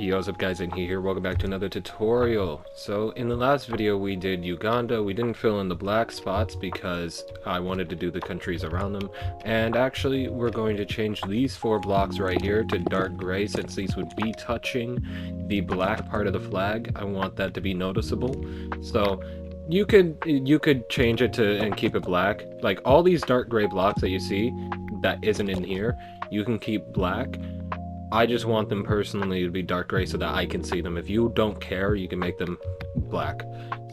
Yo, what's up guys, and here, welcome back to another tutorial. So in the last video we did Uganda. We didn't fill in the black spots because I wanted to do the countries around them, and actually we're going to change these 4 blocks right here to dark gray since these would be touching the black part of the flag. I want that to be noticeable. So you could change it to and keep it black. Like all these dark gray blocks that you see that isn't in here, you can keep black. I just want them personally to be dark gray so that I can see them. If you don't care, you can make them black.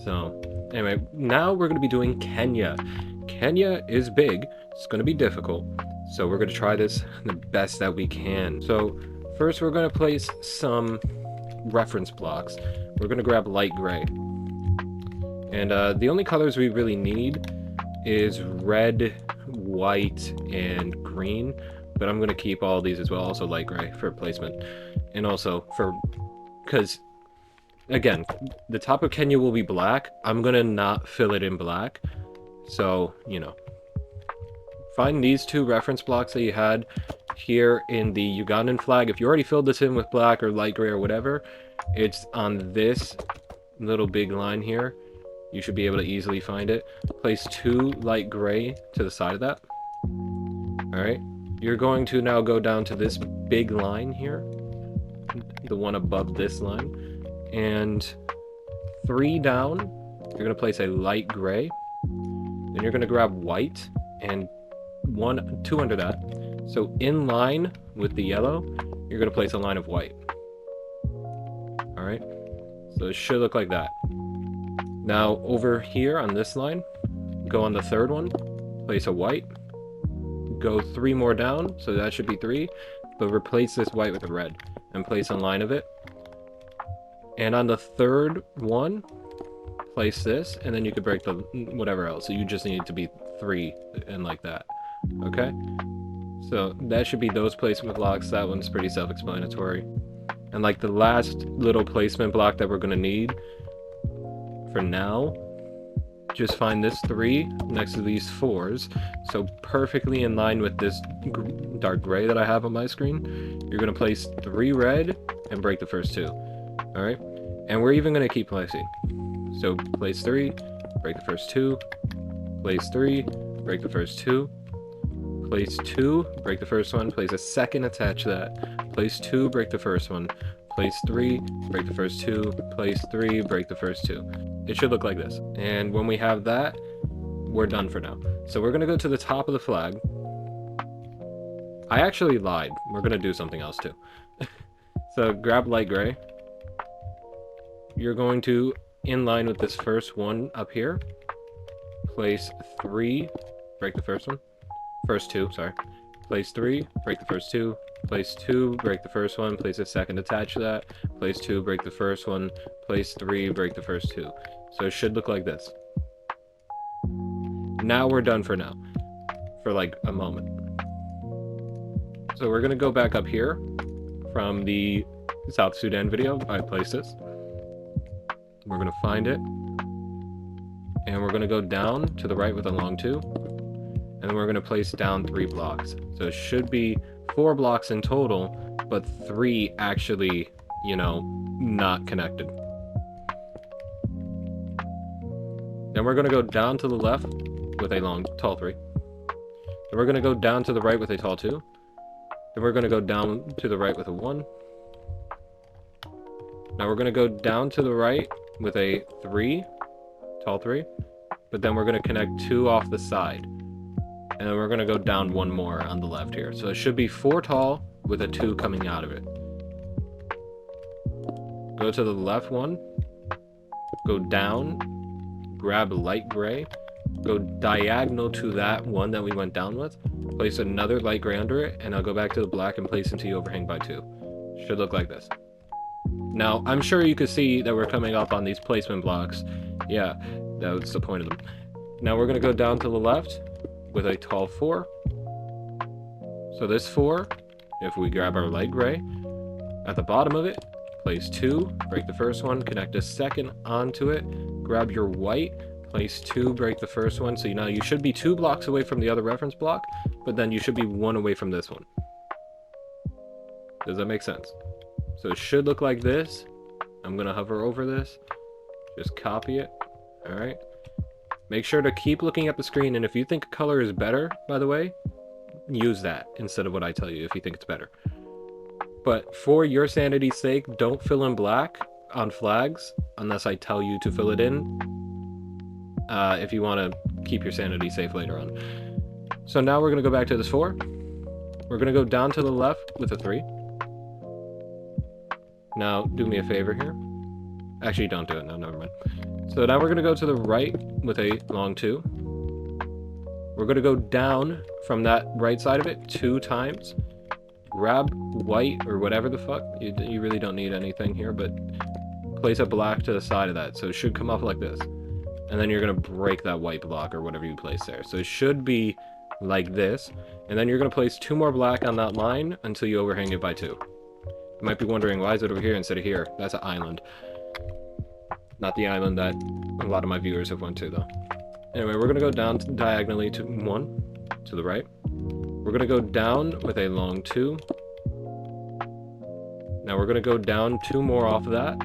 So anyway, now we're going to be doing Kenya. Kenya is big. It's going to be difficult. So we're going to try this the best that we can. So first we're going to place some reference blocks. We're going to grab light gray. And the only colors we really need is red, white, and green. But I'm going to keep all these as well, also light gray for placement. And also because, again, the top of Kenya will be black. I'm going to not fill it in black. So, you know, find these 2 reference blocks that you had here in the Ugandan flag. If you already filled this in with black or light gray or whatever, it's on this little big line here. You should be able to easily find it. Place 2 light gray to the side of that. Alright. You're going to now go down to this big line here, the one above this line, and 3 down, you're going to place a light gray, then you're going to grab white, and 2 under that. So in line with the yellow, you're going to place a line of white. Alright, so it should look like that. Now over here on this line, go on the 3rd one, place a white, go 3 more down, so that should be 3, but replace this white with a red and place a line of it. And on the 3rd one, place this, and then you could break the whatever else. So you just need it to be 3 and like that. Okay, so that should be those placement blocks. That one's pretty self-explanatory. And like the last little placement block that we're going to need for now, just find this 3 next to these 4s, so perfectly in line with this dark gray that I have on my screen. You're going to place 3 red and break the first 2. Alright, and we're even going to keep placing. So place 3, break the first 2, place 3, break the first 2, place 2, break the first one, place a second, attach that, place 2, break the first one, place 3, break the first 2, place 3, break the first 2. It should look like this. And when we have that, we're done for now. So we're going to go to the top of the flag. I actually lied. We're going to do something else too. So grab light gray. You're going to, in line with this first one up here, place 3, break the first one. First 2, sorry. Place 3, break the first 2. Place 2, break the first one, place a second, attach that. Place 2, break the first one. Place 3, break the first 2. So it should look like this. Now we're done for now. For like a moment. So we're going to go back up here from the South Sudan video. I placed this. We're going to find it. And we're going to go down to the right with a long 2. And then we're going to place down 3 blocks. So it should be 4 blocks in total, but 3 actually, you know, not connected. Then we're going to go down to the left with a tall 3. Then we're going to go down to the right with a tall 2. Then we're going to go down to the right with a 1. Now we're going to go down to the right with a 3, tall 3. But then we're going to connect 2 off the side. And then we're going to go down 1 more on the left here. So it should be 4 tall with a 2 coming out of it. Go to the left one. Go down. Grab light gray. Go diagonal to that one that we went down with. Place another light gray under it. And I'll go back to the black and place into the overhang by 2. Should look like this. Now, I'm sure you could see that we're coming up on these placement blocks. Yeah, that's the point of them. Now we're going to go down to the left with a tall 4. So this 4, if we grab our light gray, at the bottom of it, place 2, break the first one, connect a second onto it, grab your white, place 2, break the first one. So you should be 2 blocks away from the other reference block, but then you should be 1 away from this one. Does that make sense? So it should look like this. I'm gonna hover over this. Just copy it. Alright. Make sure to keep looking at the screen, and if you think color is better, by the way, use that instead of what I tell you if you think it's better. But for your sanity's sake, don't fill in black on flags unless I tell you to fill it in. If you want to keep your sanity safe later on. So now we're going to go back to this 4. We're going to go down to the left with a 3. Now, do me a favor here. Actually, don't do it. No, never mind. So now we're going to go to the right with a long 2. We're going to go down from that right side of it 2 times. Grab white or whatever the fuck. You really don't need anything here, but place a black to the side of that. So it should come up like this. And then you're going to break that white block or whatever you place there. So it should be like this. And then you're going to place 2 more black on that line until you overhang it by 2. You might be wondering, why is it over here instead of here? That's an island. Not the island that a lot of my viewers have went to, though. Anyway, we're going to go down diagonally to 1, to the right. We're going to go down with a long 2. Now we're going to go down 2 more off of that.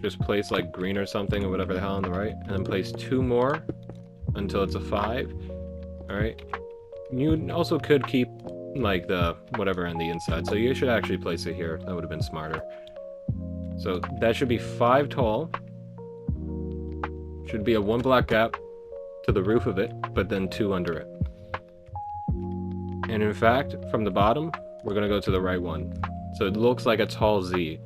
Just place like green or something or whatever the hell on the right. And then place 2 more until it's a 5. Alright. You also could keep like the whatever on the inside. So you should actually place it here. That would have been smarter. So that should be 5 tall. Should be a 1 black gap to the roof of it, but then 2 under it. And in fact, from the bottom, we're going to go to the right one. So it looks like a tall Z.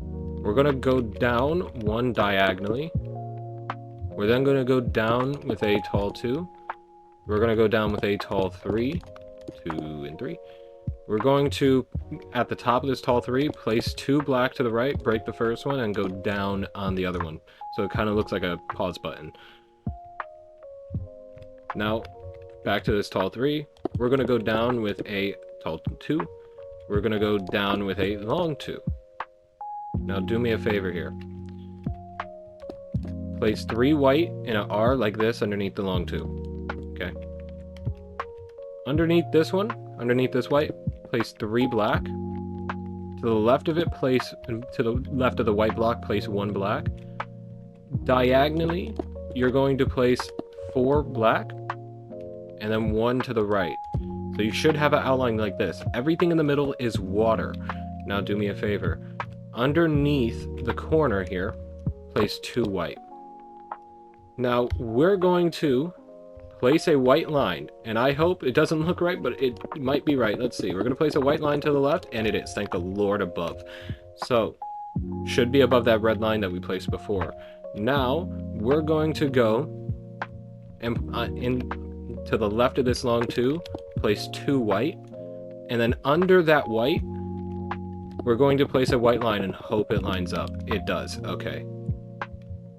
We're going to go down 1 diagonally. We're then going to go down with a tall 2. We're going to go down with a tall 3. 2 and 3. We're going to, at the top of this tall 3, place 2 black to the right, break the first one, and go down on the other one. So it kind of looks like a pause button. Now, back to this tall 3. We're going to go down with a tall 2. We're going to go down with a long 2. Now do me a favor here. Place 3 white in an R like this underneath the long 2. Okay. Underneath this one, underneath this white, place 3 black. To the left of it, to the left of the white block, place 1 black. Diagonally, you're going to place 4 black, and then 1 to the right. So you should have an outline like this. Everything in the middle is water. Now do me a favor. Underneath the corner here, place 2 white. Now we're going to place a white line, and I hope it doesn't look right, but it might be right. Let's see. We're going to place a white line to the left, and it is. Thank the Lord above. So, should be above that red line that we placed before. Now, we're going to go and to the left of this long 2, place 2 white, and then under that white, we're going to place a white line and hope it lines up. It does. Okay.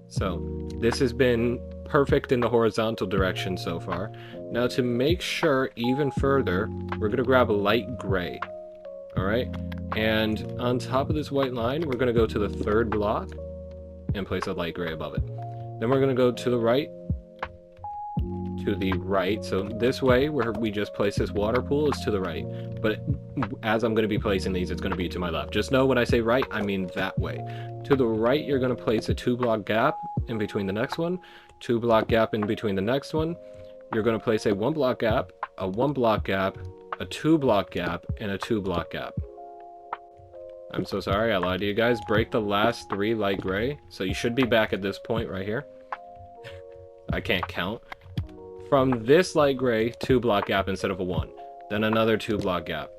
So, this has been perfect in the horizontal direction so far. Now to make sure even further, we're going to grab a light gray. Alright? And on top of this white line, we're going to go to the 3rd block and place a light gray above it. Then we're going to go to the right. So this way, where we just place this water pool, is to the right. But as I'm going to be placing these, it's going to be to my left. Just know when I say right, I mean that way. To the right, you're going to place a 2 block gap in between the next one. 2 block gap in between the next one. You're going to place a 1 block gap, a 1 block gap, a 2 block gap, and a 2 block gap. I'm so sorry, I lied to you guys. Break the last 3 light gray. So you should be back at this point right here. I can't count. From this light gray, 2 block gap instead of a 1. Then another 2 block gap.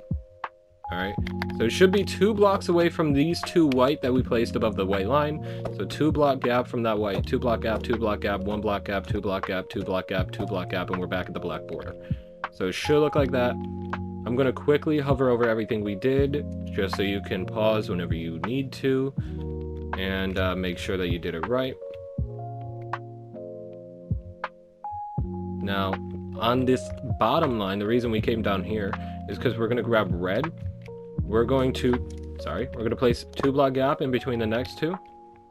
Alright, so it should be 2 blocks away from these 2 white that we placed above the white line. So 2 block gap from that white, 2 block gap, 2 block gap, 1 block gap, 2 block gap, 2 block gap, 2 block gap, and we're back at the black border. So it should look like that. I'm going to quickly hover over everything we did, just so you can pause whenever you need to, and make sure that you did it right. Now, on this bottom line, the reason we came down here is because we're going to grab red. We're going to place 2 block gap in between the next 2,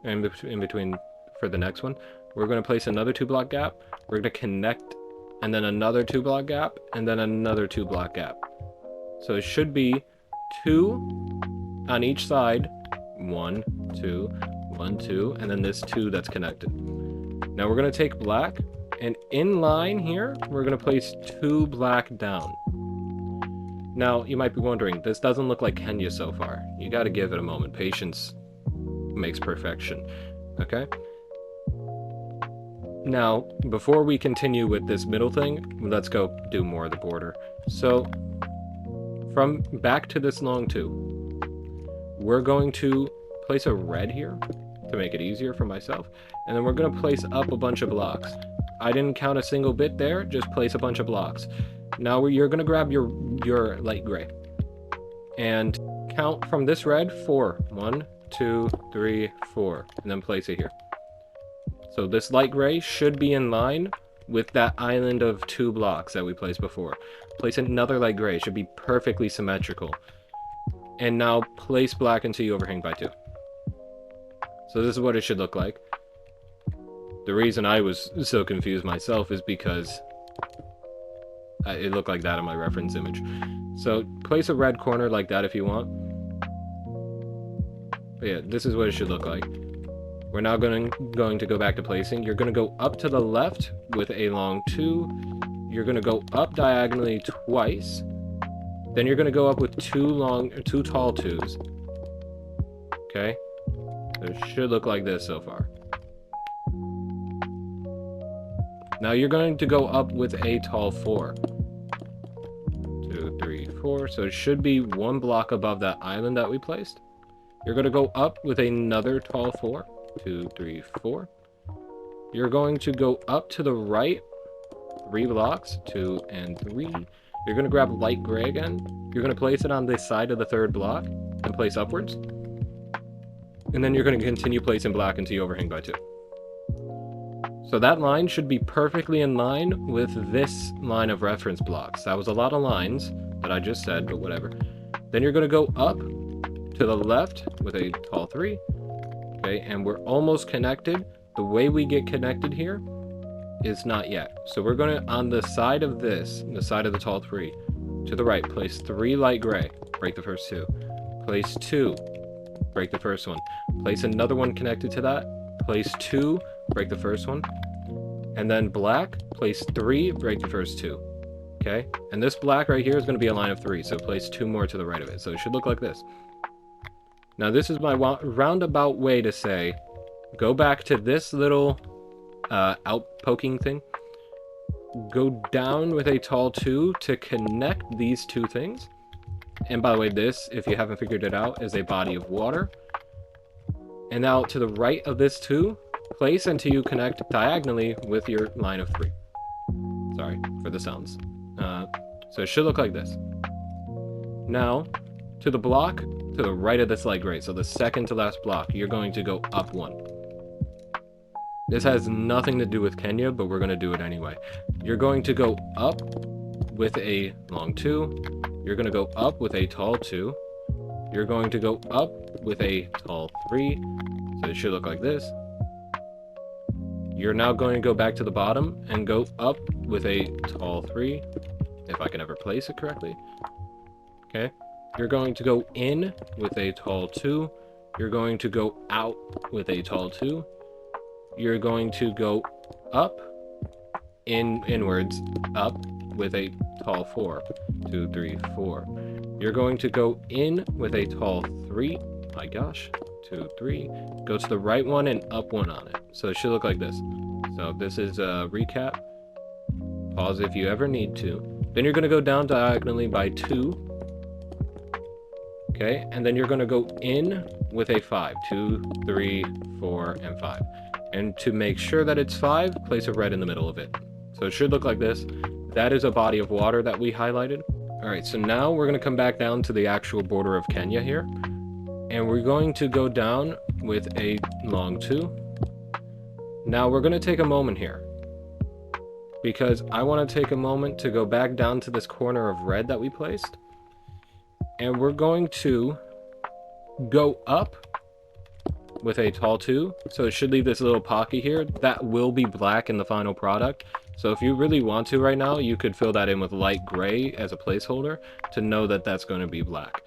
and in between for the next one. We're going to place another 2 block gap. We're going to connect, and then another 2 block gap, and then another 2 block gap. So it should be 2, on each side, 1, 2, 1, 2, and then this 2 that's connected. Now we're going to take black, and in line here, we're going to place 2 black down. Now, you might be wondering, this doesn't look like Kenya so far. You got to give it a moment. Patience makes perfection. Okay? Now, before we continue with this middle thing, let's go do more of the border. So, from back to this long 2, we're going to place a red here to make it easier for myself, and then we're going to place up a bunch of blocks. I didn't count a single bit there, just place a bunch of blocks. Now you're going to grab your light gray and count from this red 4. 1, 2, 3, 4, and then place it here. So this light gray should be in line with that island of 2 blocks that we placed before. Place another light gray, it should be perfectly symmetrical. And now place black until you overhang by 2. So this is what it should look like. The reason I was so confused myself is because it looked like that in my reference image. So place a red corner like that if you want. But yeah, this is what it should look like. We're now going to go back to placing. You're going to go up to the left with a long 2. You're going to go up diagonally twice. Then you're going to go up with 2 tall 2s. Okay? So it should look like this so far. Now you're going to go up with a tall 4. 2, 3, 4. So it should be 1 block above that island that we placed. You're going to go up with another tall 4. 2, 3, 4. You're going to go up to the right 3 blocks, 2 and 3. You're going to grab light gray again. You're going to place it on the side of the 3rd block and place upwards. And then you're going to continue placing black until you overhang by 2. So that line should be perfectly in line with this line of reference blocks. That was a lot of lines that I just said, but whatever. Then you're going to go up to the left with a tall 3. Okay, and we're almost connected. The way we get connected here is not yet. So we're going to, on the side of this, the side of the tall 3, to the right, place 3 light gray, break the first 2. Place 2, break the first one. Place another one connected to that. Place 2, break the first one. And then black, place 3, break the first 2. Okay, and this black right here is going to be a line of 3, so place 2 more to the right of it. So it should look like this. Now this is my roundabout way to say, go back to this little out poking thing. Go down with a tall 2 to connect these 2 things. And by the way, this, if you haven't figured it out, is a body of water. And now to the right of this 2, place until you connect diagonally with your line of 3. Sorry for the sounds. So it should look like this. Now, to the block to the right of this light gray, so the second to last block, you're going to go up 1. This has nothing to do with Kenya, but we're going to do it anyway. You're going to go up with a long 2. You're going to go up with a tall 2. You're going to go up with a tall 3. So it should look like this. You're now going to go back to the bottom and go up with a tall 3, if I can ever place it correctly. Okay. You're going to go in with a tall 2. You're going to go out with a tall 2. You're going to go up, inwards, up with a tall 4. 2, 3, 4. You're going to go in with a tall 3. My gosh. 2, 3. Go to the right one and up 1 on it. So it should look like this. So this is a recap. Pause if you ever need to. Then you're going to go down diagonally by 2. Okay, and then you're going to go in with a 5. 2, 3, 4, and 5. And to make sure that it's 5, place a red in the middle of it. So it should look like this. That is a body of water that we highlighted. Alright, so now we're going to come back down to the actual border of Kenya here. And we're going to go down with a long 2. Now we're going to take a moment here, because I want to take a moment to go back down to this corner of red that we placed. And we're going to go up with a tall 2. So it should leave this little pocket here. That will be black in the final product. So if you really want to right now, you could fill that in with light gray as a placeholder to know that that's going to be black.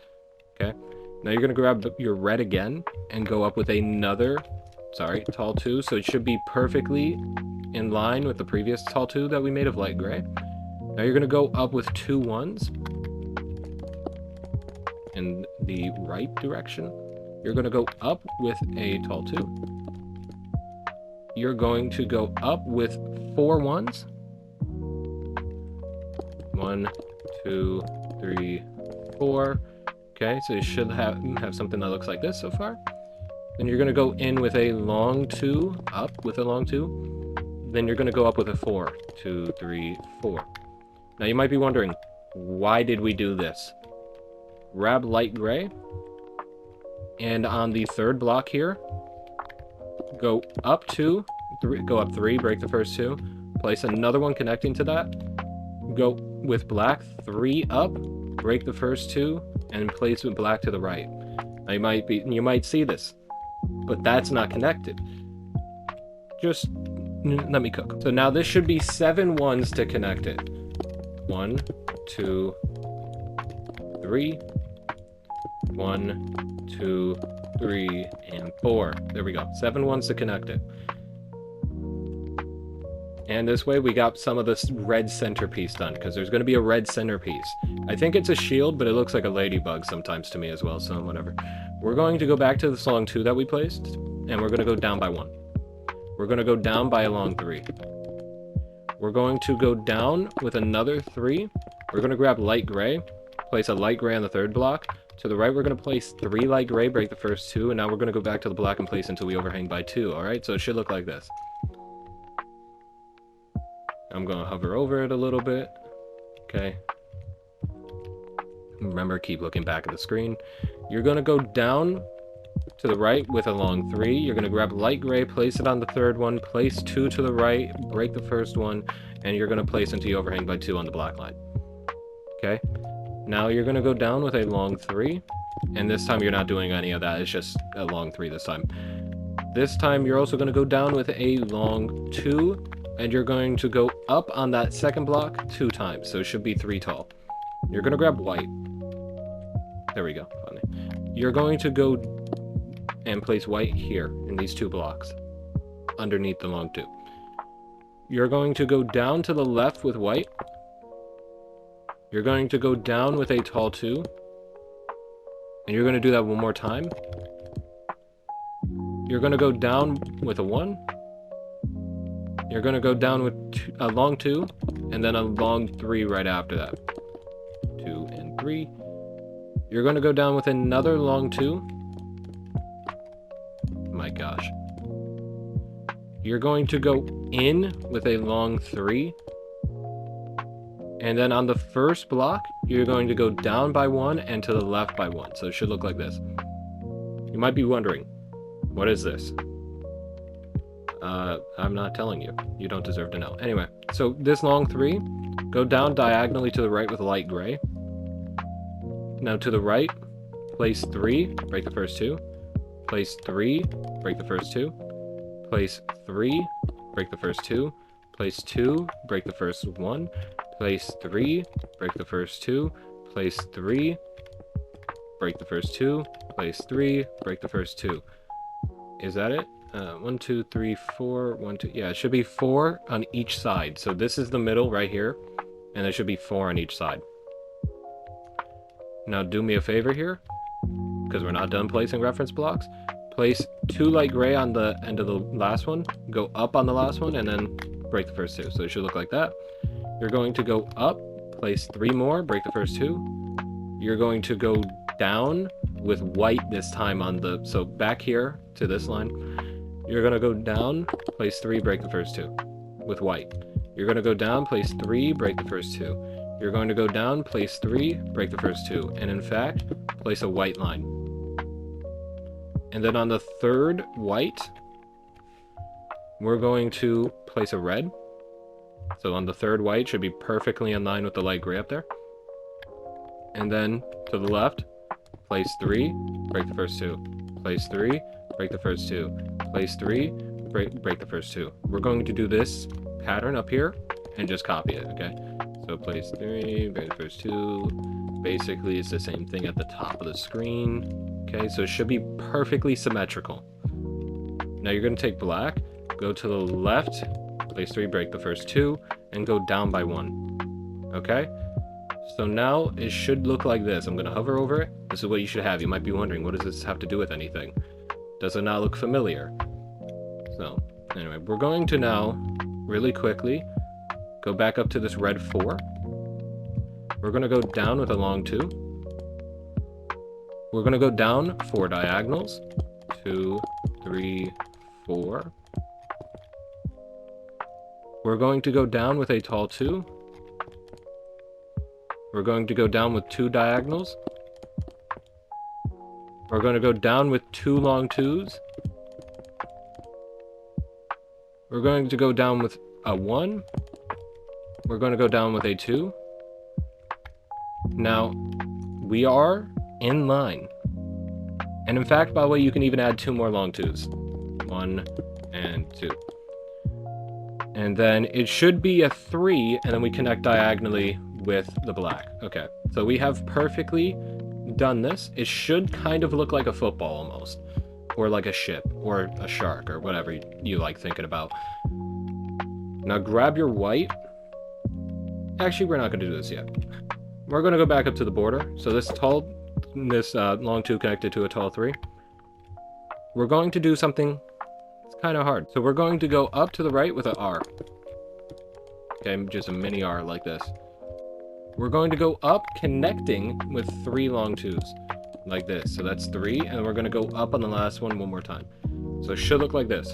Okay. Now you're going to grab your red again and go up with another, tall 2. So it should be perfectly in line with the previous tall 2 that we made of light gray. Now you're going to go up with 2 1s in the right direction. You're going to go up with a tall 2. You're going to go up with 4 1s. 1, 2, 3, 4. Okay, so you should have something that looks like this so far. Then you're going to go in with a long 2, up with a long 2. Then you're going to go up with a 4. 2, 3, 4. Now you might be wondering, why did we do this? Grab light gray, and on the third block here, go up 2, go up 3, break the first 2, place another one connecting to that, go with black 3 up, break the first 2, and place with black to the right. Now you might see this, but that's not connected. Just let me cook. So now this should be 7 1s to connect it. 1, 2, 3. 1, 2, 3, and 4. There we go. 7 1s to connect it. And this way we got some of this red centerpiece done, because there's going to be a red centerpiece. I think it's a shield, but it looks like a ladybug sometimes to me as well, so whatever. We're going to go back to this long 2 that we placed, and we're going to go down by 1. We're going to go down by a long 3. We're going to go down with another 3. We're going to grab light gray, place a light gray on the third block. To the right, we're going to place 3 light gray, break the first 2, and now we're going to go back to the black and place until we overhang by 2, alright? So it should look like this. I'm going to hover over it a little bit. Okay. Remember, keep looking back at the screen. You're going to go down to the right with a long 3. You're going to grab light gray, place it on the third one, place 2 to the right, break the first one, and you're going to place until you overhang by 2 on the black line. Okay. Now you're going to go down with a long 3, and this time you're not doing any of that, it's just a long 3 this time. This time you're also going to go down with a long 2, and you're going to go up on that second block 2 times, so it should be 3 tall. You're going to grab white. There we go. Funny. You're going to go and place white here in these 2 blocks, underneath the long 2. You're going to go down to the left with white. You're going to go down with a tall 2. And you're going to do that one more time. You're going to go down with a 1. You're going to go down with a long 2, and then a long 3 right after that. 2 and 3. You're going to go down with another long 2. My gosh. You're going to go in with a long 3. And then on the first block, you're going to go down by 1 and to the left by 1. So it should look like this. You might be wondering, what is this? I'm not telling you. You don't deserve to know. Anyway, so this long 3, go down diagonally to the right with light gray. Now to the right, place 3, break the first 2. Place 3, break the first 2. Place 3, break the first 2. Place 2, break the first 1. Place 3, break the first 2. Place 3, break the first 2. Place 3, break the first 2. Is that it? 1, 2, 3, 4, 1, 2. Yeah, it should be 4 on each side. So this is the middle right here, and there should be 4 on each side. Now do me a favor here, because we're not done placing reference blocks. Place 2 light gray on the end of the last one, go up on the last one, and then break the first 2. So it should look like that. You're going to go up, place 3 more, break the first 2. You're going to go down with white this time on the, so back here to this line. You're going to go down, place 3, break the first 2 with white. You're going to go down, place 3, break the first 2. You're going to go down, place 3, break the first 2. And in fact, place a white line. And then on the third white, we're going to place a red. So on the third white should be perfectly in line with the light gray up there. And then to the left, place 3, break the first 2. Place 3, break the first 2. Place 3, break the first 2. We're going to do this pattern up here and just copy it, okay? So place 3, break the first 2. Basically, it's the same thing at the top of the screen. Okay, so it should be perfectly symmetrical. Now you're going to take black, go to the left, place 3, break the first 2, and go down by 1. Okay? So now it should look like this. I'm going to hover over it. This is what you should have. You might be wondering, what does this have to do with anything? Does it not look familiar? So, anyway, we're going to now, really quickly, go back up to this red 4. We're going to go down with a long 2. We're going to go down 4 diagonals. 2, 3, 4. We're going to go down with a tall 2. We're going to go down with 2 diagonals. We're going to go down with 2 long 2s. We're going to go down with a 1. We're going to go down with a 2. Now, we are in line. And in fact, by the way, you can even add 2 more long 2s. 1 and 2. And then it should be a 3, and then we connect diagonally with the black. Okay, so we have perfectly done this. It should kind of look like a football almost, or like a ship, or a shark, or whatever you like thinking about. Now grab your white. Actually, we're not going to do this yet. We're going to go back up to the border. So this long 2 connected to a tall 3. We're going to do something kind of hard. So we're going to go up to the right with an R. Okay, just a mini R like this. We're going to go up connecting with 3 long 2s like this. So that's 3, and we're going to go up on the last one more time. So it should look like this.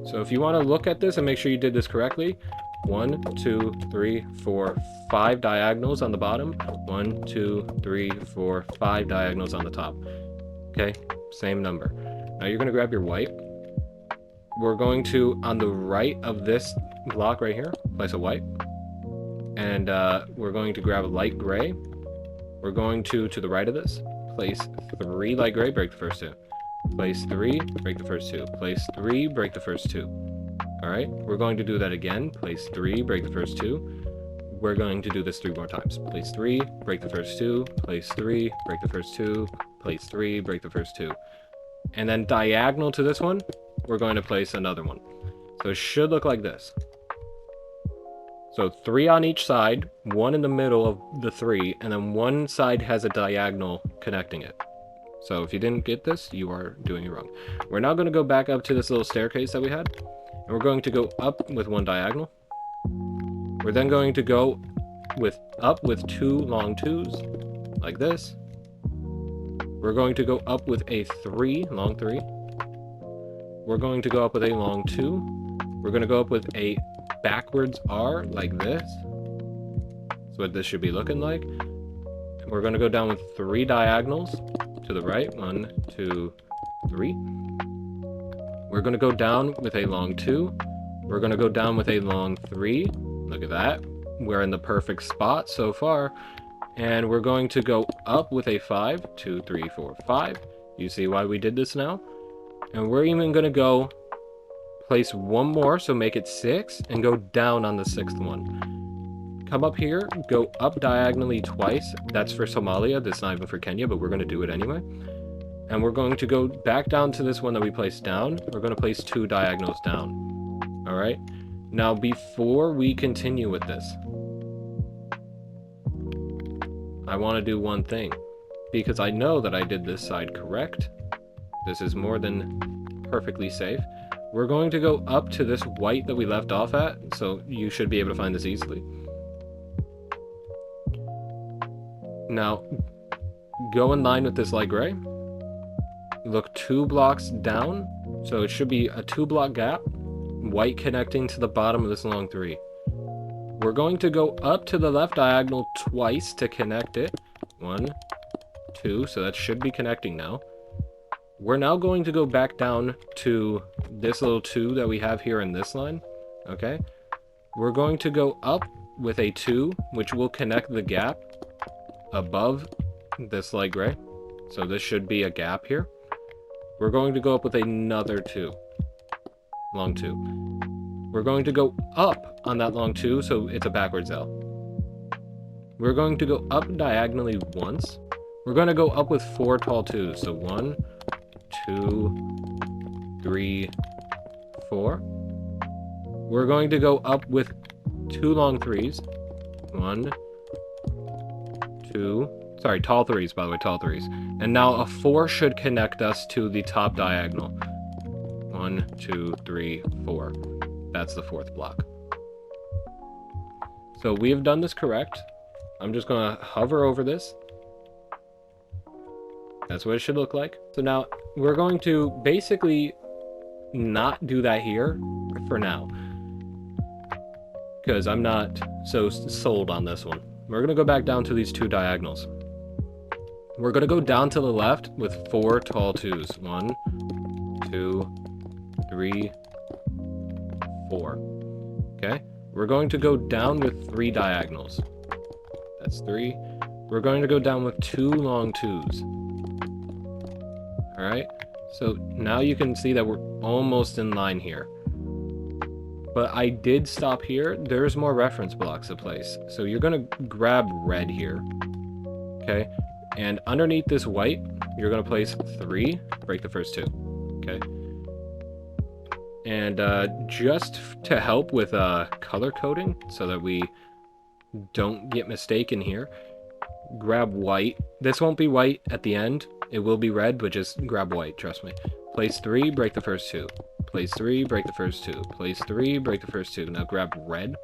So if you want to look at this and make sure you did this correctly, 1, 2, 3, 4, 5 diagonals on the bottom. 1, 2, 3, 4, 5 diagonals on the top. Okay, same number. Now you're going to grab your white. We're going to, on the right of this block right here, place a white. And we're going to grab a light gray. We're going to the right of this, place 3 light gray, break the first 2. Place 3, break the first 2. Place 3, break the first 2. Alright, we're going to do that again. Place 3, break the first 2. We're going to do this 3 more times. Place 3, break the first 2. Place 3, break the first 2. Place 3, break the first 2. And then diagonal to this one, we're going to place another one. So it should look like this. So 3 on each side, 1 in the middle of the 3, and then one side has a diagonal connecting it. So if you didn't get this, you are doing it wrong. We're now going to go back up to this little staircase that we had, and we're going to go up with 1 diagonal. We're then going to go up with 2 long 2s, like this. We're going to go up with a 3, long 3. We're going to go up with a long 2. We're going to go up with a backwards R, like this. That's what this should be looking like. We're going to go down with 3 diagonals to the right. 1, 2, 3. We're going to go down with a long 2. We're going to go down with a long 3. Look at that. We're in the perfect spot so far. And we're going to go up with a 5. 2, 3, 4, 5. You see why we did this now? And we're even going to go place 1 more, so make it 6, and go down on the 6th one. Come up here, go up diagonally twice. That's for Somalia. That's not even for Kenya, but we're going to do it anyway. And we're going to go back down to this one that we placed down. We're going to place 2 diagonals down. All right? Now, before we continue with this, I want to do one thing, because I know that I did this side correct. This is more than perfectly safe. We're going to go up to this white that we left off at, so you should be able to find this easily. Now, go in line with this light gray. Look 2 blocks down, so it should be a 2-block gap, white connecting to the bottom of this long 3. We're going to go up to the left diagonal twice to connect it. 1, 2, so that should be connecting now. We're now going to go back down to this little 2 that we have here in this line. Okay? We're going to go up with a 2, which will connect the gap above this light gray. So this should be a gap here. We're going to go up with another 2. Long 2. We're going to go up on that long 2, so it's a backwards L. We're going to go up diagonally once. We're going to go up with 4 tall 2s. So 1, 2, 3, 4. We're going to go up with 2 long 3s. 1, 2, sorry, tall 3s, by the way, tall 3s. And now a 4 should connect us to the top diagonal. 1, 2, 3, 4. That's the 4th block. So we have done this correct. I'm just going to hover over this. That's what it should look like. So now we're going to basically not do that here for now, because I'm not so sold on this one. We're going to go back down to these 2 diagonals. We're going to go down to the left with 4 tall 2s. 1, 2, 3, 4. Okay? We're going to go down with 3 diagonals. That's 3. We're going to go down with 2 long 2s. Alright? So now you can see that we're almost in line here. But I did stop here. There's more reference blocks to place. So you're going to grab red here. Okay? And underneath this white, you're going to place 3, break the first 2. Okay? And just to help with color coding, so that we don't get mistaken here, grab white. This won't be white at the end. It will be red, but just grab white, trust me. Place 3, break the first 2. Place 3, break the first 2. Place 3, break the first 2. Now grab red.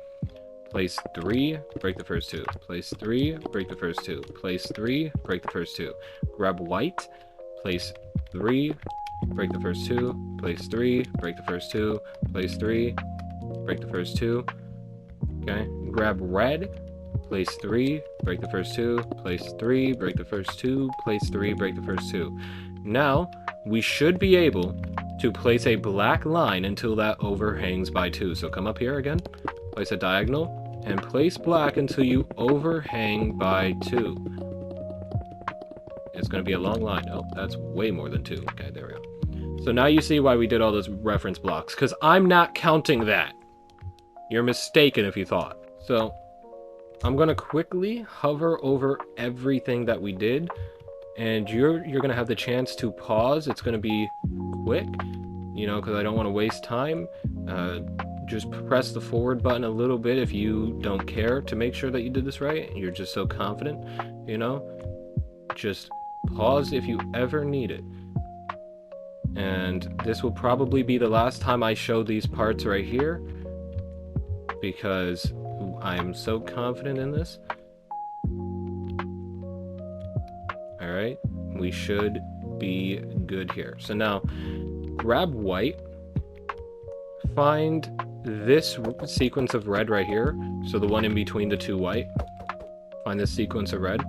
Place 3, break the first 2. Place 3, break the first 2. Place 3, break the first 2. Grab white. Place 3, break the first 2. Place 3, break the first 2. Place 3, break the first 2. Okay. Grab red. Place 3, break the first 2. Place 3, break the first 2. Place 3, break the first 2. Now, we should be able to place a black line until that overhangs by 2. So come up here again, place a diagonal, and place black until you overhang by 2. It's going to be a long line. Oh, that's way more than 2. Okay, there we go. So now you see why we did all those reference blocks, because I'm not counting that. You're mistaken if you thought. So I'm going to quickly hover over everything that we did, and you're going to have the chance to pause. It's going to be quick, you know, because I don't want to waste time. Just press the forward button a little bit if you don't care to make sure that you did this right. You're just so confident, you know. Just pause if you ever need it. And this will probably be the last time I show these parts right here, because I am so confident in this. Alright, we should be good here. So now, grab white, find this sequence of red right here, so the one in between the 2 white. Find this sequence of red.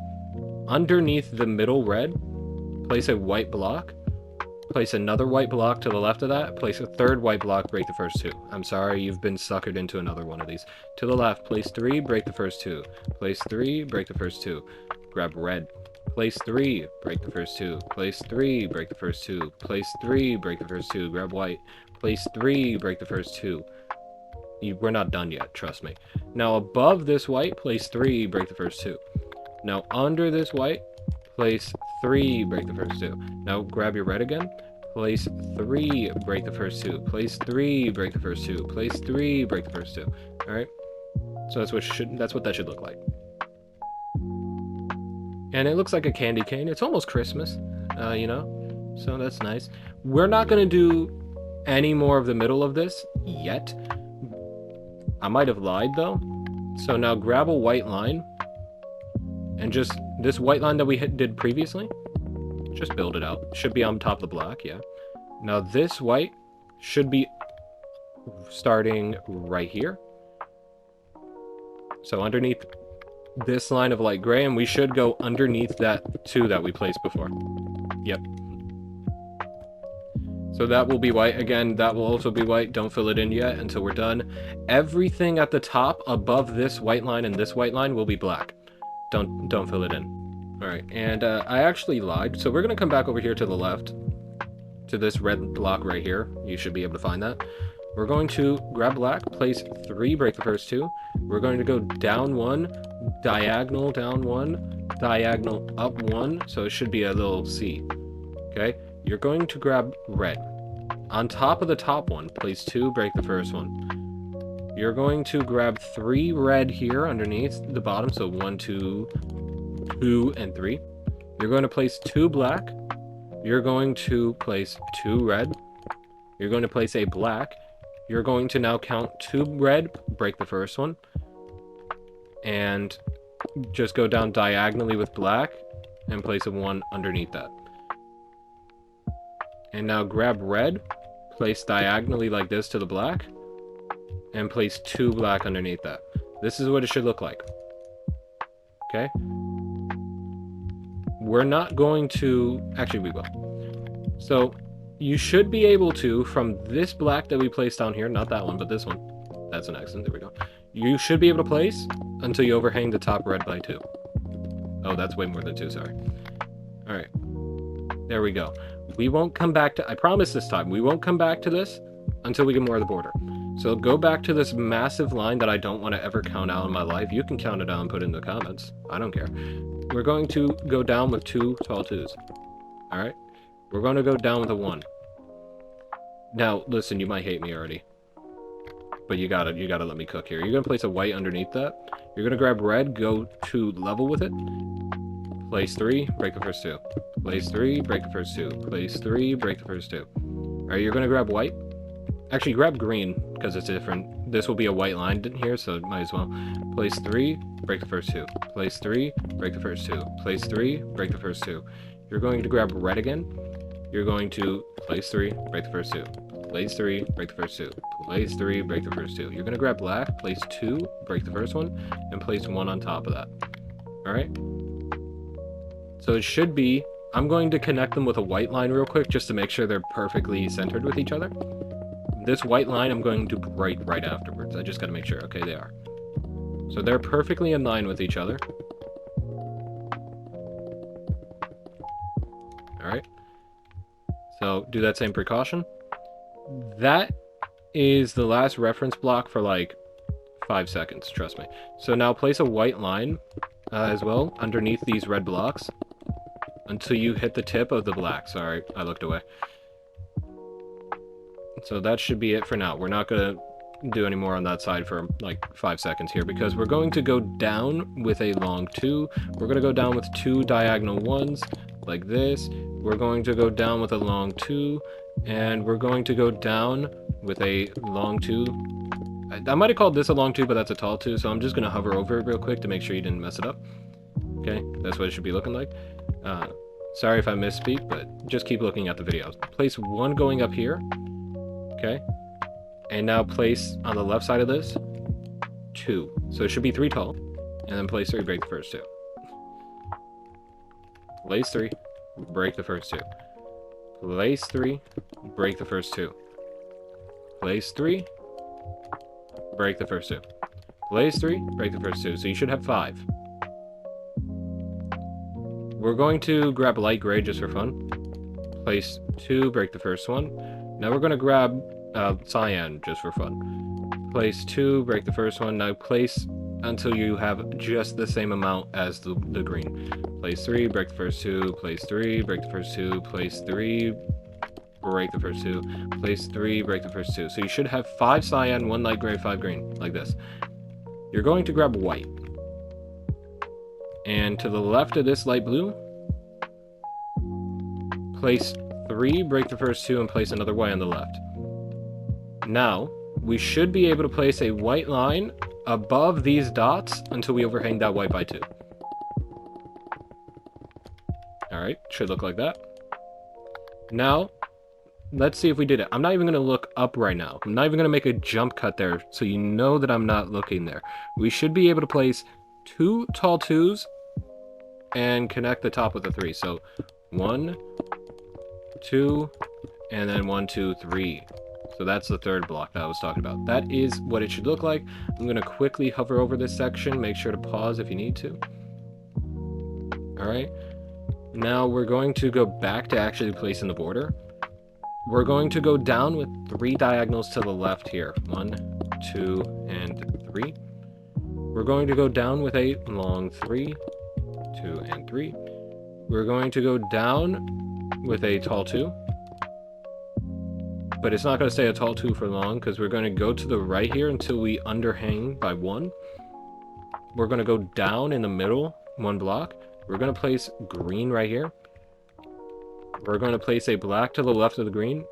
Underneath the middle red, place a white block. Place another white block to the left of that. Place a 3rd white block, break the first 2. I'm sorry, you've been suckered into another one of these. To the left, place 3, break the first 2. Place 3, break the first 2. Grab red. Place 3, break the first 2. Place 3, break the first 2. Place 3, break the first 2. Grab white. Place 3, break the first 2. We're not done yet, trust me. Now above this white, place 3, break the first 2. Now under this white, place 3, break the first 2. Now grab your red again. Place 3, break the first 2. Place 3, break the first 2. Place 3, break the first 2. Alright? So that's what that should look like. And it looks like a candy cane. It's almost Christmas, you know? So that's nice. We're not going to do any more of the middle of this yet. I might have lied, though. So now grab a white line. And just this white line that we did previously, just build it out. It should be on top of the block, yeah. Now this white should be starting right here. So underneath this line of light gray, and we should go underneath that 2 that we placed before. Yep. So that will be white. Again, that will also be white. Don't fill it in yet until we're done. Everything at the top above this white line and this white line will be black. Don't fill it in. Alright, and I actually lied. So we're going to come back over here to the left, to this red block right here. You should be able to find that. We're going to grab black, place 3, break the first 2. We're going to go down 1, diagonal down 1, diagonal up 1, so it should be a little C. Okay? You're going to grab red. On top of the top one, place 2, break the first one. You're going to grab 3 red here underneath the bottom, so 1, 2, 2, and 3. You're going to place 2 black. You're going to place 2 red. You're going to place a black. You're going to now count 2 red, break the first one, and just go down diagonally with black and place a 1 underneath that. And now grab red, place diagonally like this to the black, and place 2 black underneath that. This is what it should look like. Okay? We're not going to... Actually, we will. So, you should be able to, from this black that we placed down here, not that one, but this one. That's an accident, there we go. You should be able to place until you overhang the top red by 2. Oh, that's way more than 2, sorry. Alright. There we go. We won't come back to... I promise this time, we won't come back to this until we get more of the border. So go back to this massive line that I don't want to ever count out in my life. You can count it out and put it in the comments. I don't care. We're going to go down with 2 tall 2s. Alright? We're going to go down with a 1. Now, listen, you might hate me already. But you gotta let me cook here. You're gonna place a white underneath that. You're gonna grab red, go to level with it. Place 3, break the first 2. Place 3, break the first 2. Place 3, break the first 2. Alright, you're gonna grab white. Actually, grab green, because it's different. This will be a white line in here, so might as well. Place 3, break the first 2. Place 3, break the first 2. Place 3, break the first 2. You're going to grab red again. You're going to place 3, break the first 2. Place 3, break the first 2. Place 3, break the first 2. You're going to grab black, place 2, break the first one, and place 1 on top of that. Alright? So it should be... I'm going to connect them with a white line real quick, just to make sure they're perfectly centered with each other. This white line I'm going to break right afterwards. I just got to make sure. Okay, they are. So they're perfectly in line with each other. Alright. So do that same precaution. That is the last reference block for like 5 seconds, trust me. So now place a white line as well underneath these red blocks until you hit the tip of the black. Sorry, I looked away. So that should be it for now. We're not going to do any more on that side for like 5 seconds here because we're going to go down with a long 2. We're going to go down with 2 diagonal 1s like this. We're going to go down with a long 2, and we're going to go down with a long 2. I might have called this a long 2, but that's a tall 2, so I'm just going to hover over it real quick to make sure you didn't mess it up. Okay, that's what it should be looking like. Sorry if I misspeak, but just keep looking at the videos. Place 1 going up here. Okay, and now place on the left side of this 2. So it should be 3 tall, and then place 3, break the first 2. Place 3, break the first 2. Place 3, break the first 2. Place 3, break the first 2. Place 3, break the first 2. So you should have 5. We're going to grab light gray just for fun. Place 2, break the first one. Now we're going to grab cyan just for fun. Place 2, break the first one. Now place until you have just the same amount as the green. Place 3, break the first 2. Place 3, break the first 2. Place 3, break the first 2. Place 3, break the first 2. So you should have 5 cyan, 1 light gray, 5 green, like this. You're going to grab white. And to the left of this light blue, place 3, break the first 2, and place another white on the left. Now, we should be able to place a white line above these dots until we overhang that white by 2. Alright, should look like that. Now, let's see if we did it. I'm not even going to look up right now. I'm not even going to make a jump cut there, so you know that I'm not looking there. We should be able to place 2 tall 2s and connect the top with a 3. So, 1, 2, and then 1, 2, 3. So that's the third block that I was talking about. That is what it should look like. I'm going to quickly hover over this section. Make sure to pause if you need to. Alright. Now we're going to go back to actually placing the border. We're going to go down with 3 diagonals to the left here. 1, 2, and 3. We're going to go down with a long 3, 2, and 3. We're going to go down with a tall 2. But it's not going to stay a tall 2 for long, because we're going to go to the right here until we underhang by 1. We're going to go down in the middle, 1 block. We're going to place green right here. We're going to place a black to the left of the green.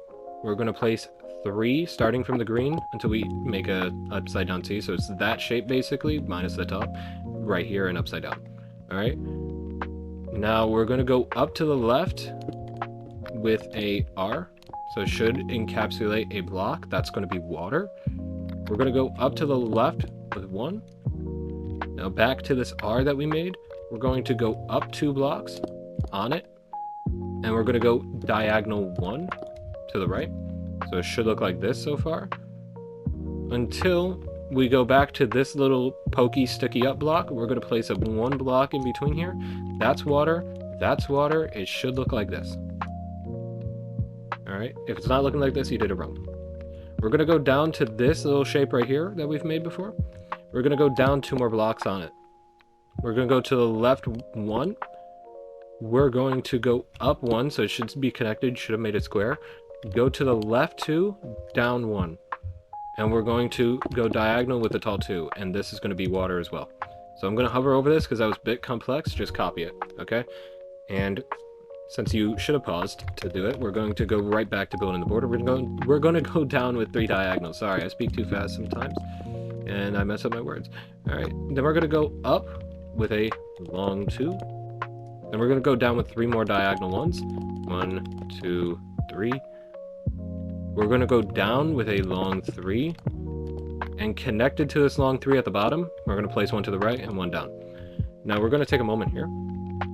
We're going to place 3 starting from the green until we make a upside down T. So it's that shape basically, minus the top, right here and upside down. Alright. Now we're going to go up to the left with a R. So it should encapsulate a block. That's going to be water. We're going to go up to the left with 1. Now back to this R that we made. We're going to go up 2 blocks on it. And we're going to go diagonal 1 to the right. So it should look like this so far. Until we go back to this little pokey sticky up block. We're going to place a 1 block in between here. That's water. That's water. It should look like this. Alright, if it's not looking like this, you did it wrong. We're going to go down to this little shape right here that we've made before. We're going to go down 2 more blocks on it. We're going to go to the left 1. We're going to go up 1, so it should be connected, should have made it square. Go to the left 2, down 1. And we're going to go diagonal with the tall 2, and this is going to be water as well. So I'm going to hover over this because that was a bit complex, just copy it, okay? And since you should have paused to do it, we're going to go right back to building the border. We're going to go down with 3 diagonals. Sorry, I speak too fast sometimes, and I mess up my words. All right, then we're going to go up with a long 2, and we're going to go down with 3 more diagonal ones. 1, 2, 3. We're going to go down with a long 3, and connected to this long 3 at the bottom, we're going to place 1 to the right and 1 down. Now we're going to take a moment here.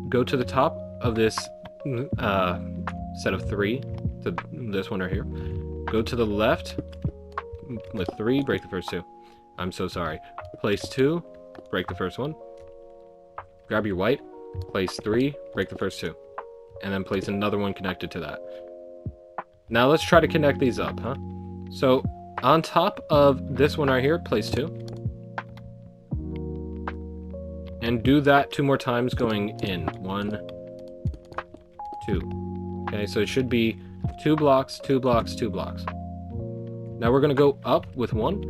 Go to the top of this set of 3 to this one right here. Go to the left with 3, break the first 2. I'm so sorry. Place 2, break the first 1. Grab your white, place 3, break the first 2. And then place another one connected to that. Now let's try to connect these up, huh? So on top of this one right here, place 2. And do that 2 more times going in. 1, 2. Okay, so it should be 2 blocks, 2 blocks, 2 blocks. Now we're going to go up with 1.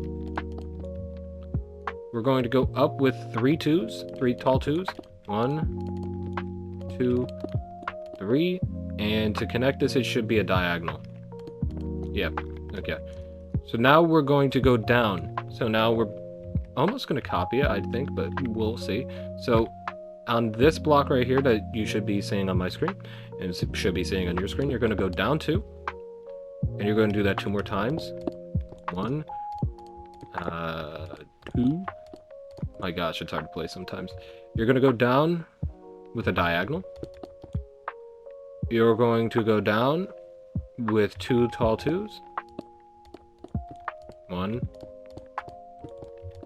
We're going to go up with 3 2s, 3 tall 2s. 1, 2, 3. And to connect this, it should be a diagonal. Yep, okay. So now we're going to go down. So now we're almost going to copy it, I think, but we'll see. So on this block right here that you should be seeing on my screen, and should be seeing on your screen, you're going to go down 2, and you're going to do that 2 more times. 1, 2. My gosh, it's hard to play sometimes. You're going to go down with a diagonal. You're going to go down with 2 tall 2s. 1,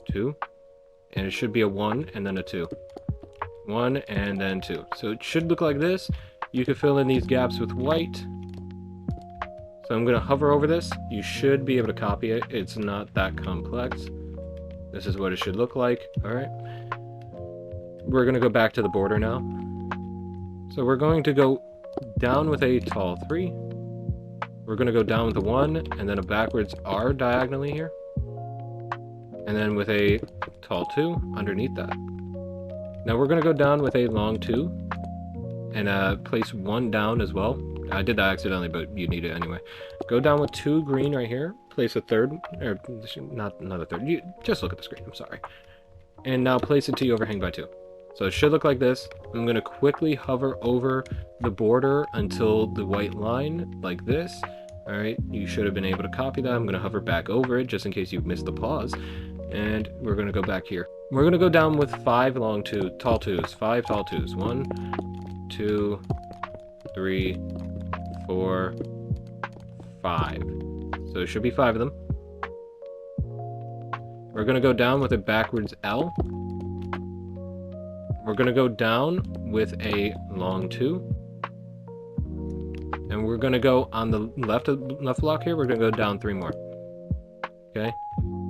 2, and it should be a 1 and then a 2. 1 and then 2. So it should look like this. You can fill in these gaps with white. So I'm going to hover over this. You should be able to copy it. It's not that complex. This is what it should look like. Alright. We're going to go back to the border now. So we're going to go down with a tall 3. We're going to go down with a 1 and then a backwards R diagonally here. And then with a tall 2 underneath that. Now we're going to go down with a long 2 and place 1 down as well. I did that accidentally, but you need it anyway. Go down with 2 green right here. Place a 3rd, or not a 3rd. You just look at the screen, I'm sorry. And now place it to you overhang by 2. So it should look like this. I'm going to quickly hover over the border until the white line, like this. Alright, you should have been able to copy that. I'm going to hover back over it, just in case you missed the pause. And we're going to go back here. We're going to go down with 5 tall 2s. 5 tall 2s. 1, 2, 3, 4, 5. So it should be 5 of them. We're going to go down with a backwards L. We're going to go down with a long 2. And we're going to go on the left block here. We're going to go down 3 more. Okay.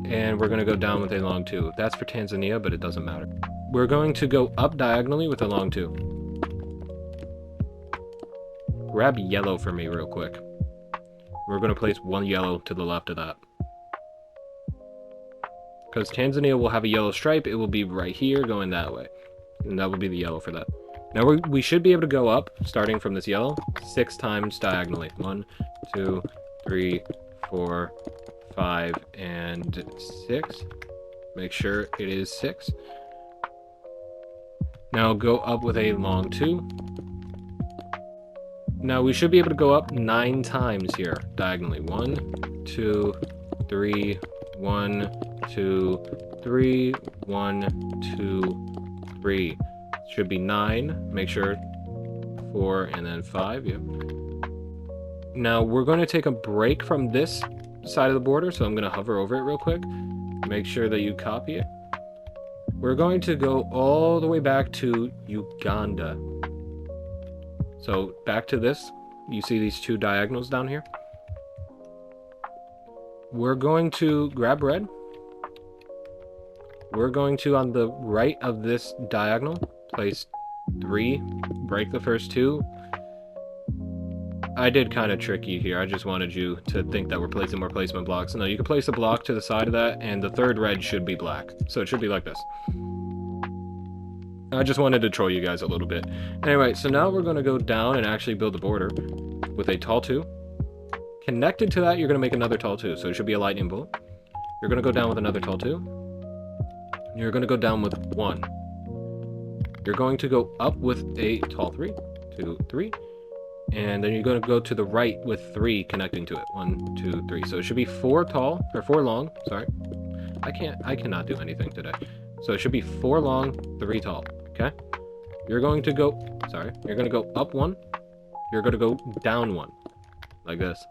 and we're going to go down with a long 2. That's for Tanzania, but it doesn't matter. We're going to go up diagonally with a long 2. Grab yellow for me real quick. We're going to place 1 yellow to the left of that. Because Tanzania will have a yellow stripe, it will be right here going that way. And that will be the yellow for that. Now we should be able to go up, starting from this yellow, 6 times diagonally. 1, 2, 3, 4, 5, and 6. Make sure it is 6. Now go up with a long 2. Now we should be able to go up 9 times here, diagonally. 1, 2, 3, 1, 2, 3, 1, 2, 3. Should be 9. Make sure 4 and then 5. Yep. Now we're going to take a break from this side of the border, so I'm going to hover over it real quick. Make sure that you copy it. We're going to go all the way back to Uganda. So back to this. You see these 2 diagonals down here? We're going to grab red. We're going to, on the right of this diagonal, place 3, break the first 2. I did kind of trick you here. I just wanted you to think that we're placing more placement blocks. No, you can place a block to the side of that, and the 3rd red should be black. So it should be like this. I just wanted to troll you guys a little bit. Anyway, so now we're going to go down and actually build the border with a tall 2. Connected to that, you're going to make another tall 2. So it should be a lightning bolt. You're going to go down with another tall 2. You're going to go down with 1. You're going to go up with a tall 3. 2, 3. And then you're going to go to the right with 3 connecting to it. 1, 2, 3. So it should be 4 tall, or 4 long. Sorry. I cannot do anything today. So it should be 4 long, 3 tall. Okay? You're going to go, you're going to go up 1. You're going to go down 1. Like this.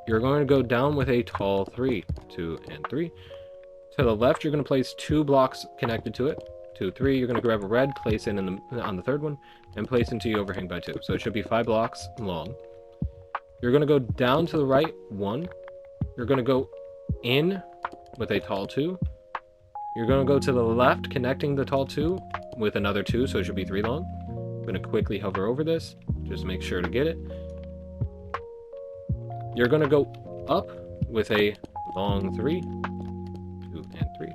You're going to go down with a tall 3. 2 and 3. To the left, you're going to place 2 blocks connected to it. 2, 3. You're going to grab a red, place in on the 3rd one, and place into your overhang by 2. So it should be 5 blocks long. You're going to go down to the right 1. You're going to go in with a tall 2. You're going to go to the left, connecting the tall 2 with another 2, so it should be 3 long. I'm going to quickly hover over this. Just make sure to get it. You're going to go up with a long 3. 2 and 3.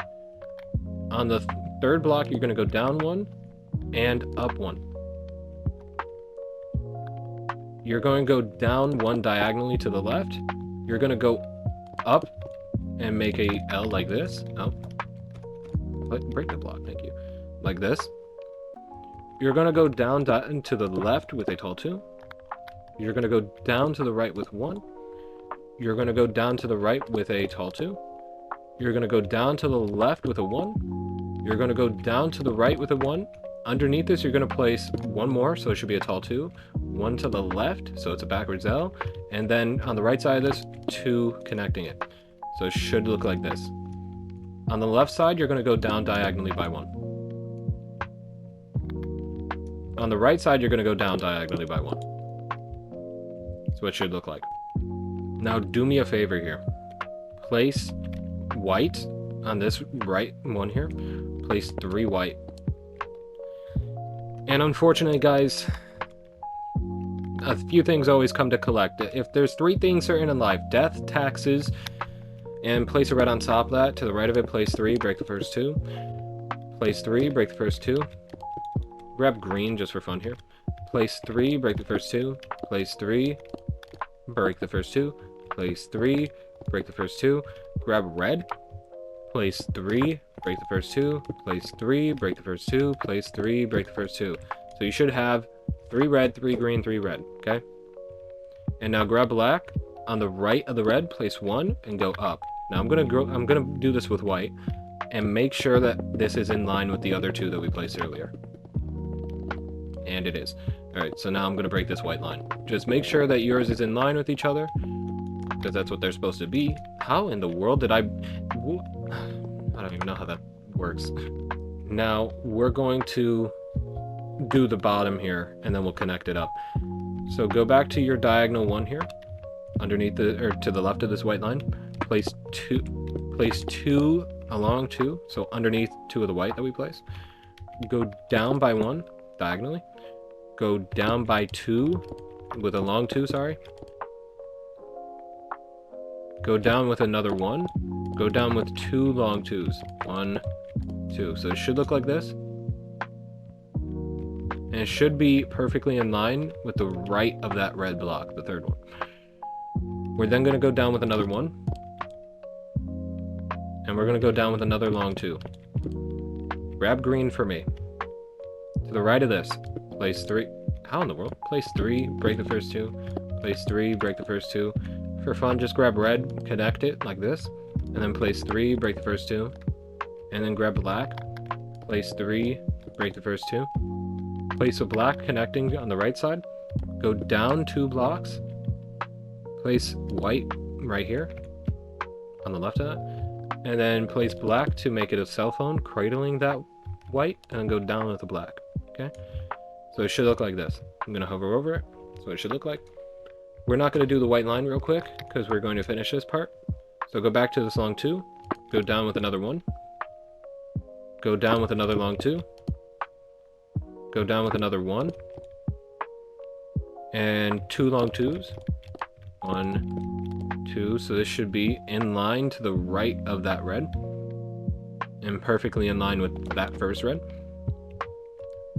On the 3rd block, you're going to go down 1 and up 1. You're going to go down 1 diagonally to the left. You're going to go up and make a L like this. Oh. Break the block, thank you. Like this. You're going to go down to the left with a tall 2. You're going to go down to the right with 1. You're going to go down to the right with a tall 2. You're going to go down to the left with a 1. You're going to go down to the right with a 1. Underneath this, you're going to place 1 more, so it should be a tall 2. 1 to the left, so it's a backwards L. And then on the right side of this, 2 connecting it. So it should look like this. On the left side, you're going to go down diagonally by 1. On the right side, you're going to go down diagonally by 1. That's what it should look like. Now do me a favor here. Place white on this right one here. Place 3 white. And unfortunately, guys, a few things always come to collect. If there's 3 things certain in life, death, taxes, and place a red on top of that. To the right of it, place 3, break the first 2. Place 3, break the first 2. Grab green just for fun here. Place 3, break the first 2. Place 3, break the first 2. Place 3, break the first 2. Grab red. Place 3, break the first 2. Place 3, break the first 2. Place 3, break the first 2. So you should have 3 red, 3 green, 3 red, okay? And now grab black. On the right of the red, place 1 and go up. Now I'm gonna do this with white and make sure that this is in line with the other 2 that we placed earlier. And it is. Alright, so now I'm gonna break this white line. Just make sure that yours is in line with each other, because that's what they're supposed to be. How in the world did I don't even know how that works. Now we're going to do the bottom here, and then we'll connect it up. So go back to your diagonal 1 here, underneath or to the left of this white line. place two along two, so underneath two of the white that we place. Go down by one, diagonally. Go down by two, with a long two, sorry. Go down with another one. Go down with two long twos. 1, 2. So it should look like this. And it should be perfectly in line with the right of that red block, the third one. We're then going to go down with another one. And we're going to go down with another long two. Grab green for me. To the right of this, place 3. How in the world? Place 3, break the first two. Place 3, break the first two. For fun, just grab red, connect it like this. And then place 3, break the first two. And then grab black. Place 3, break the first two. Place a black connecting on the right side. Go down 2 blocks. Place white right here on the left of that. And then place black to make it a cell phone, cradling that white, and then go down with the black. Okay? So it should look like this. I'm going to hover over it. That's what it should look like. We're not going to do the white line real quick, because we're going to finish this part. So go back to this long 2. Go down with another 1. Go down with another long 2. Go down with another 1. And 2 long 2s. 1, 2. So this should be in line to the right of that red. And perfectly in line with that first red.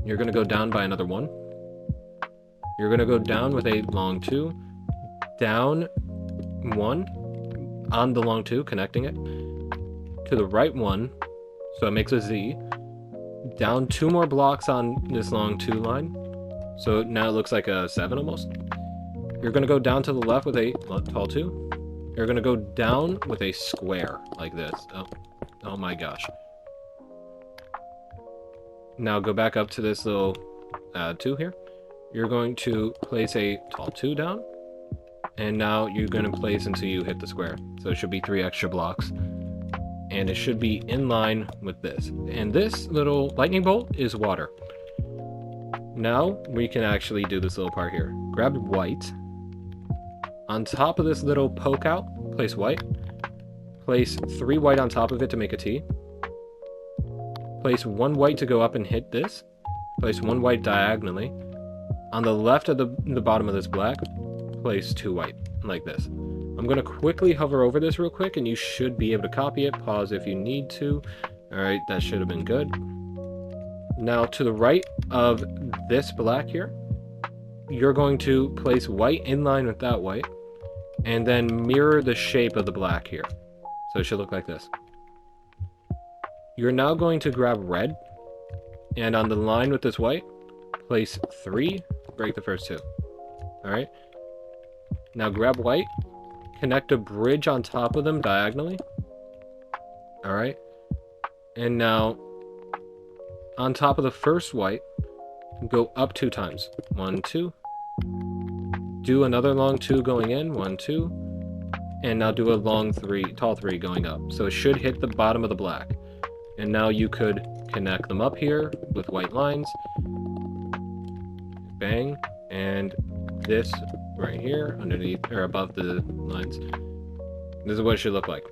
You're going to go down by another 1. You're going to go down with a long 2. Down 1 on the long 2, connecting it. To the right 1, so it makes a Z. Down 2 more blocks on this long 2 line. So now it looks like a 7 almost. You're going to go down to the left with a tall 2. You're going to go down with a square like this. Oh my gosh. Now go back up to this little 2 here. You're going to place a tall 2 down. And now you're going to place until you hit the square. So it should be 3 extra blocks. And it should be in line with this. And this little lightning bolt is water. Now we can actually do this little part here. Grab white. On top of this little poke out, place white. Place 3 white on top of it to make a T. Place 1 white to go up and hit this. Place 1 white diagonally. On the left of the bottom of this black, place 2 white, like this. I'm going to quickly hover over this real quick, and you should be able to copy it. Pause if you need to. Alright, that should have been good. Now, to the right of this black here, you're going to place white in line with that white, and then mirror the shape of the black here. So it should look like this. You're now going to grab red, and on the line with this white, place 3, break the first 2. Alright? Now grab white, connect a bridge on top of them diagonally. Alright? And now, on top of the first white, go up 2 times. 1, 2. Do another long 2 going in. 1, 2. And now do a long 3, tall 3 going up. So it should hit the bottom of the black. And now you could connect them up here with white lines. Bang. And this right here, underneath, or above the lines. This is what it should look like.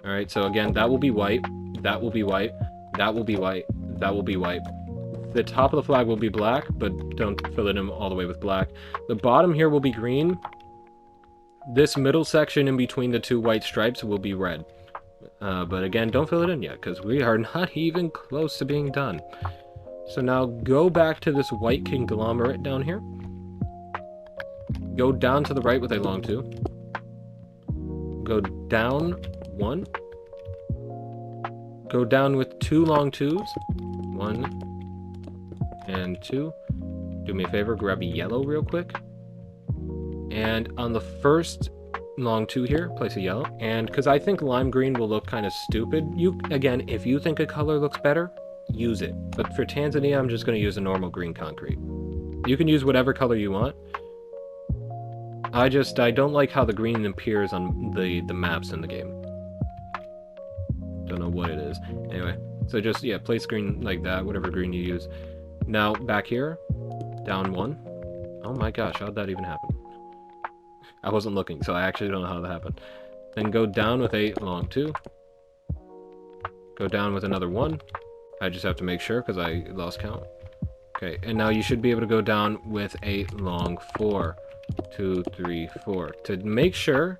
Alright, so again, that will be white. That will be white. That will be white. That will be white. The top of the flag will be black, but don't fill it in all the way with black. The bottom here will be green. This middle section in between the 2 white stripes will be red. But again, don't fill it in yet, because we are not even close to being done. So now go back to this white conglomerate down here. Go down to the right with a long 2. Go down 1. Go down with 2 long 2s. 1 and 2. Do me a favor, grab a yellow real quick. And on the first long 2 here, place a yellow. And because I think lime green will look kind of stupid, again, if you think a color looks better, use it. But for Tanzania, I'm just going to use a normal green concrete. You can use whatever color you want. I don't like how the green appears on the maps in the game. Don't know what it is. Anyway, so just, yeah, place green like that, whatever green you use. Now, back here, down 1. Oh my gosh, how'd that even happen? I wasn't looking, so I actually don't know how that happened. Then go down with a long 2. Go down with another 1. I just have to make sure because I lost count. Okay, and now you should be able to go down with a long 4. 2, 3, 4. To make sure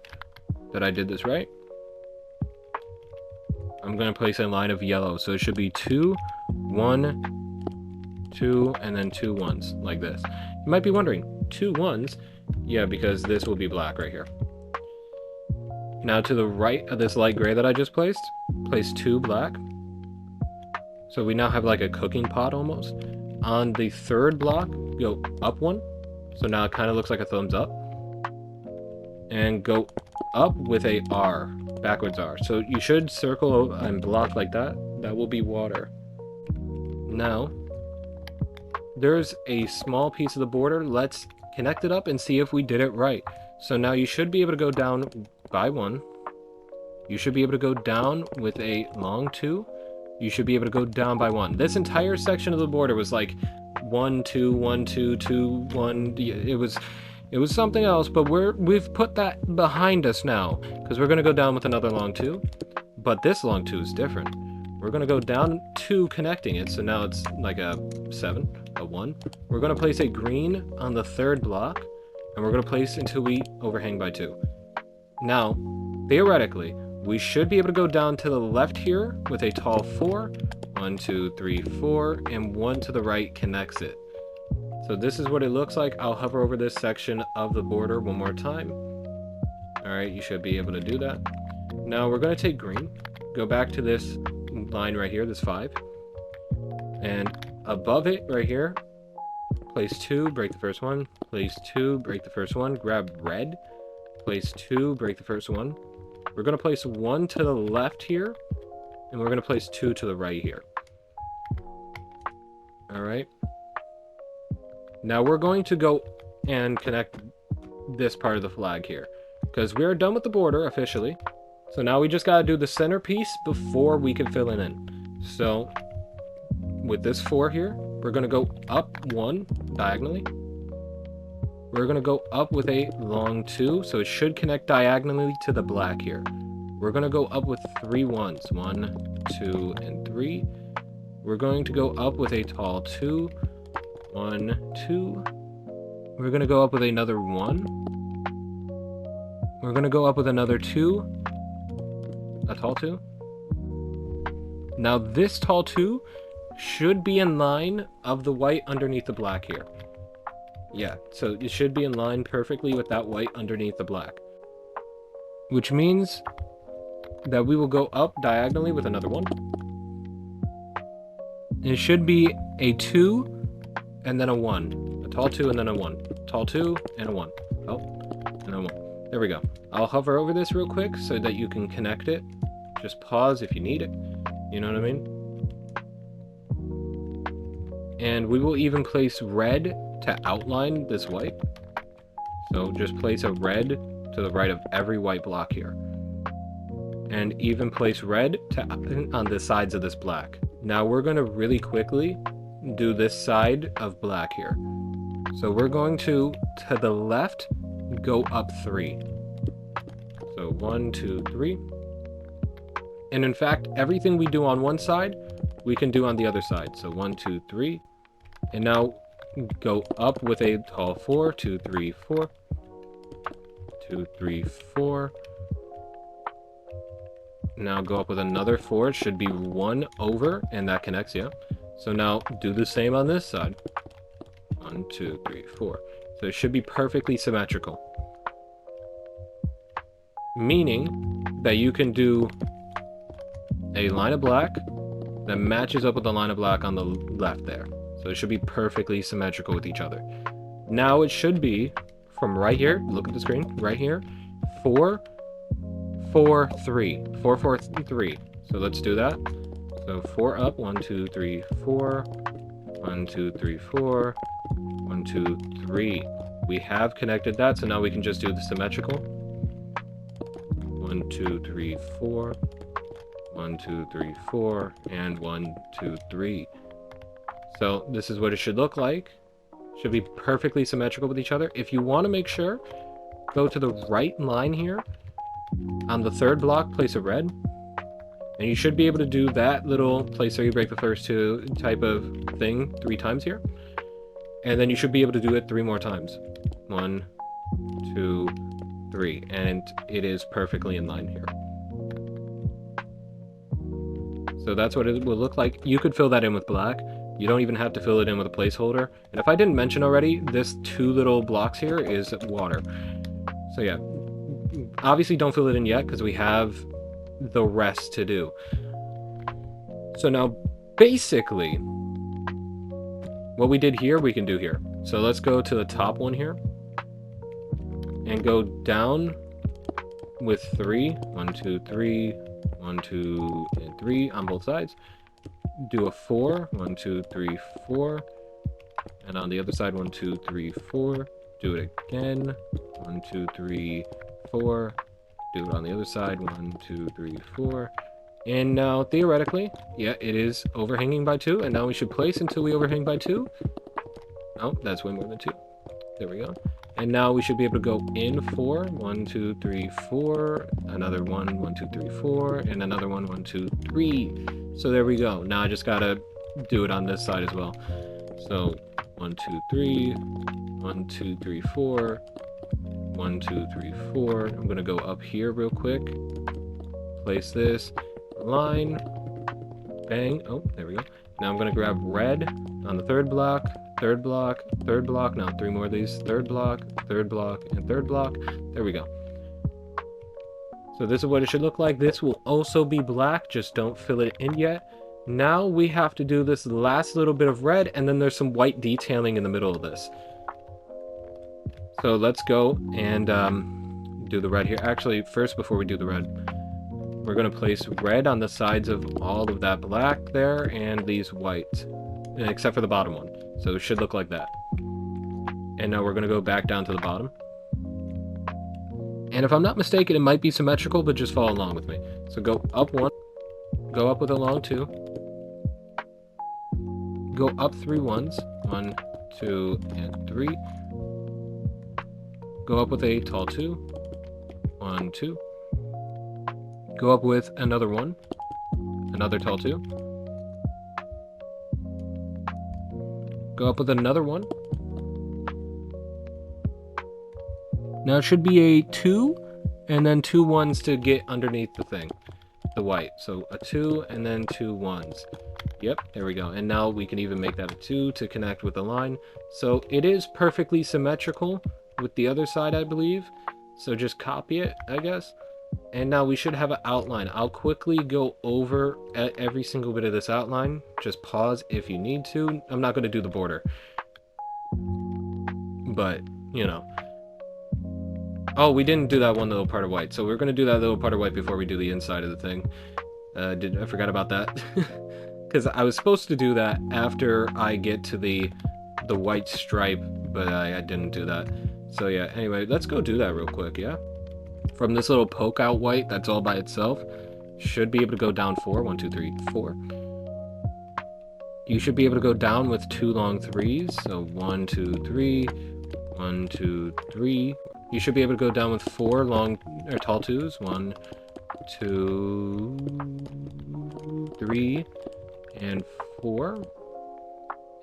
that I did this right, I'm going to place a line of yellow. So it should be 2, 1, 2, and then 2 1s, like this. You might be wondering, 2 1s? Yeah, because this will be black right here. Now to the right of this light gray that I just placed, place 2 black. So we now have like a cooking pot almost. On the third block, go up 1. So now it kind of looks like a thumbs up. And go up with a R, backwards R. So you should circle and block like that. That will be water. Now, there's a small piece of the border. Let's connect it up and see if we did it right. So now you should be able to go down by 1. You should be able to go down with a long 2. You should be able to go down by 1. This entire section of the border was like 1, 2, 1, 2, 2, 1. It was something else, but we've put that behind us now because we're going to go down with another long 2. But this long 2 is different. We're going to go down 2 connecting it, so now it's like a 7, a 1. We're going to place a green on the third block, and we're going to place until we overhang by 2. Now, theoretically, we should be able to go down to the left here with a tall 4. 1, 2, 3, 4, and 1 to the right connects it. So this is what it looks like. I'll hover over this section of the border one more time. Alright, you should be able to do that. Now we're going to take green, go back to this line right here, this 5. And above it right here, place 2, break the first one. Place 2, break the first one. Grab red. Place 2, break the first one. We're going to place 1 to the left here, and we're going to place 2 to the right here. Alright. Now we're going to go and connect this part of the flag here, because we're done with the border officially. So now we just got to do the centerpiece before we can fill it in. So with this 4 here, we're going to go up 1 diagonally. We're going to go up with a long 2, so it should connect diagonally to the black here. We're going to go up with 3 1s, 1, 2, and 3. We're going to go up with a tall 2, 1, 2. We're going to go up with another 1. We're going to go up with another 2, a tall 2. Now this tall 2 should be in line of the white underneath the black here. Yeah, so it should be in line perfectly with that white underneath the black. Which means that we will go up diagonally with another 1. It should be a 2 and then a 1. A tall 2 and then a 1. Tall 2 and a 1. Oh, and a 1. There we go. I'll hover over this real quick so that you can connect it. Just pause if you need it. You know what I mean? And we will even place red to outline this white. So just place a red to the right of every white block here. And even place red on the sides of this black. Now we're going to really quickly do this side of black here. So we're going to the left, go up 3. So 1, 2, 3. And in fact, everything we do on one side, we can do on the other side. So 1, 2, 3. And now go up with a tall 4, 2, 3, 4. 2, 3, 4. Now go up with another 4. It should be 1 over, and that connects, yeah. So now do the same on this side. 1, 2, 3, 4. So it should be perfectly symmetrical. Meaning that you can do a line of black that matches up with the line of black on the left there. So it should be perfectly symmetrical with each other. Now it should be from right here, look at the screen, right here, 4, 4, 3. 4, 4, 3. So let's do that. So 4 up, 1, 2, 3, 4. 1, 2, 3, 4. 1, 2, 3. We have connected that, so now we can just do the symmetrical. 1, 2, 3, 4. 1, 2, 3, 4. And 1, 2, 3. So this is what it should look like. Should be perfectly symmetrical with each other. If you want to make sure go to the right line here. On the third block, place a red. And you should be able to do that little place 3, break the first 2 type of thing 3 times here. And then you should be able to do it 3 more times. 1, 2, 3. And it is perfectly in line here. So that's what it will look like. You could fill that in with black. You don't even have to fill it in with a placeholder. And if I didn't mention already, this 2 little blocks here is water. So yeah, obviously don't fill it in yet because we have the rest to do. So now basically what we did here, we can do here. So let's go to the top one here and go down with 3. 1, 2, 3, 1, 2, and 3 on both sides. Do a 4. 1, 2, 3, 4. And on the other side, 1, 2, 3, 4. Do it again. 1, 2, 3, 4. Do it on the other side. 1, 2, 3, 4. And now, theoretically, yeah, it is overhanging by 2. And now we should place until we overhang by 2. Oh, that's way more than 2. There we go. And now we should be able to go in 4. 1, 2, 3, 4. Another 1, 1, 2, 3, 4. And another 1, 1, 2, 3. So there we go. Now I just gotta do it on this side as well. So 1, 2, 3. 1, 2, 3, 4. 1, 2, 3, 4. I'm gonna go up here real quick. Place this. Line. Bang. Oh, there we go. Now I'm gonna grab red on the third block. Third block, third block, now 3 more of these, third block, and third block. There we go. So this is what it should look like. This will also be black, just don't fill it in yet. Now we have to do this last little bit of red, and then there's some white detailing in the middle of this. So let's go and do the red here. Actually, first, before we do the red, we're going to place red on the sides of all of that black there, and these white, except for the bottom one. So it should look like that. And now we're going to go back down to the bottom. And if I'm not mistaken, it might be symmetrical, but just follow along with me. So go up 1, go up with a long 2, go up 3 ones, 1, 2, and 3, go up with a tall 2, 1, 2, go up with another 1, another tall 2, go up with another 1. Now it should be a 2, and then 2 1s to get underneath the thing, the white. So a 2, and then 2 1s. Yep, there we go. And now we can even make that a 2 to connect with the line. So it is perfectly symmetrical with the other side, I believe. So just copy it, I guess. And now we should have an outline. I'll quickly go over every single bit of this outline. Just pause if you need to. I'm not going to do the border. But, you know. Oh, we didn't do that one little part of white. So we're going to do that little part of white before we do the inside of the thing. I forgot about that. Because I was supposed to do that after I get to the white stripe. But I didn't do that. So yeah, anyway, let's go do that real quick, yeah? From this little poke out white that's all by itself, should be able to go down 4. 1, 2, 3, 4. You should be able to go down with 2 long 3s. So 1, 2, 3, 1, 2, 3. You should be able to go down with 4 long or tall 2s. 1, 2, 3, and 4.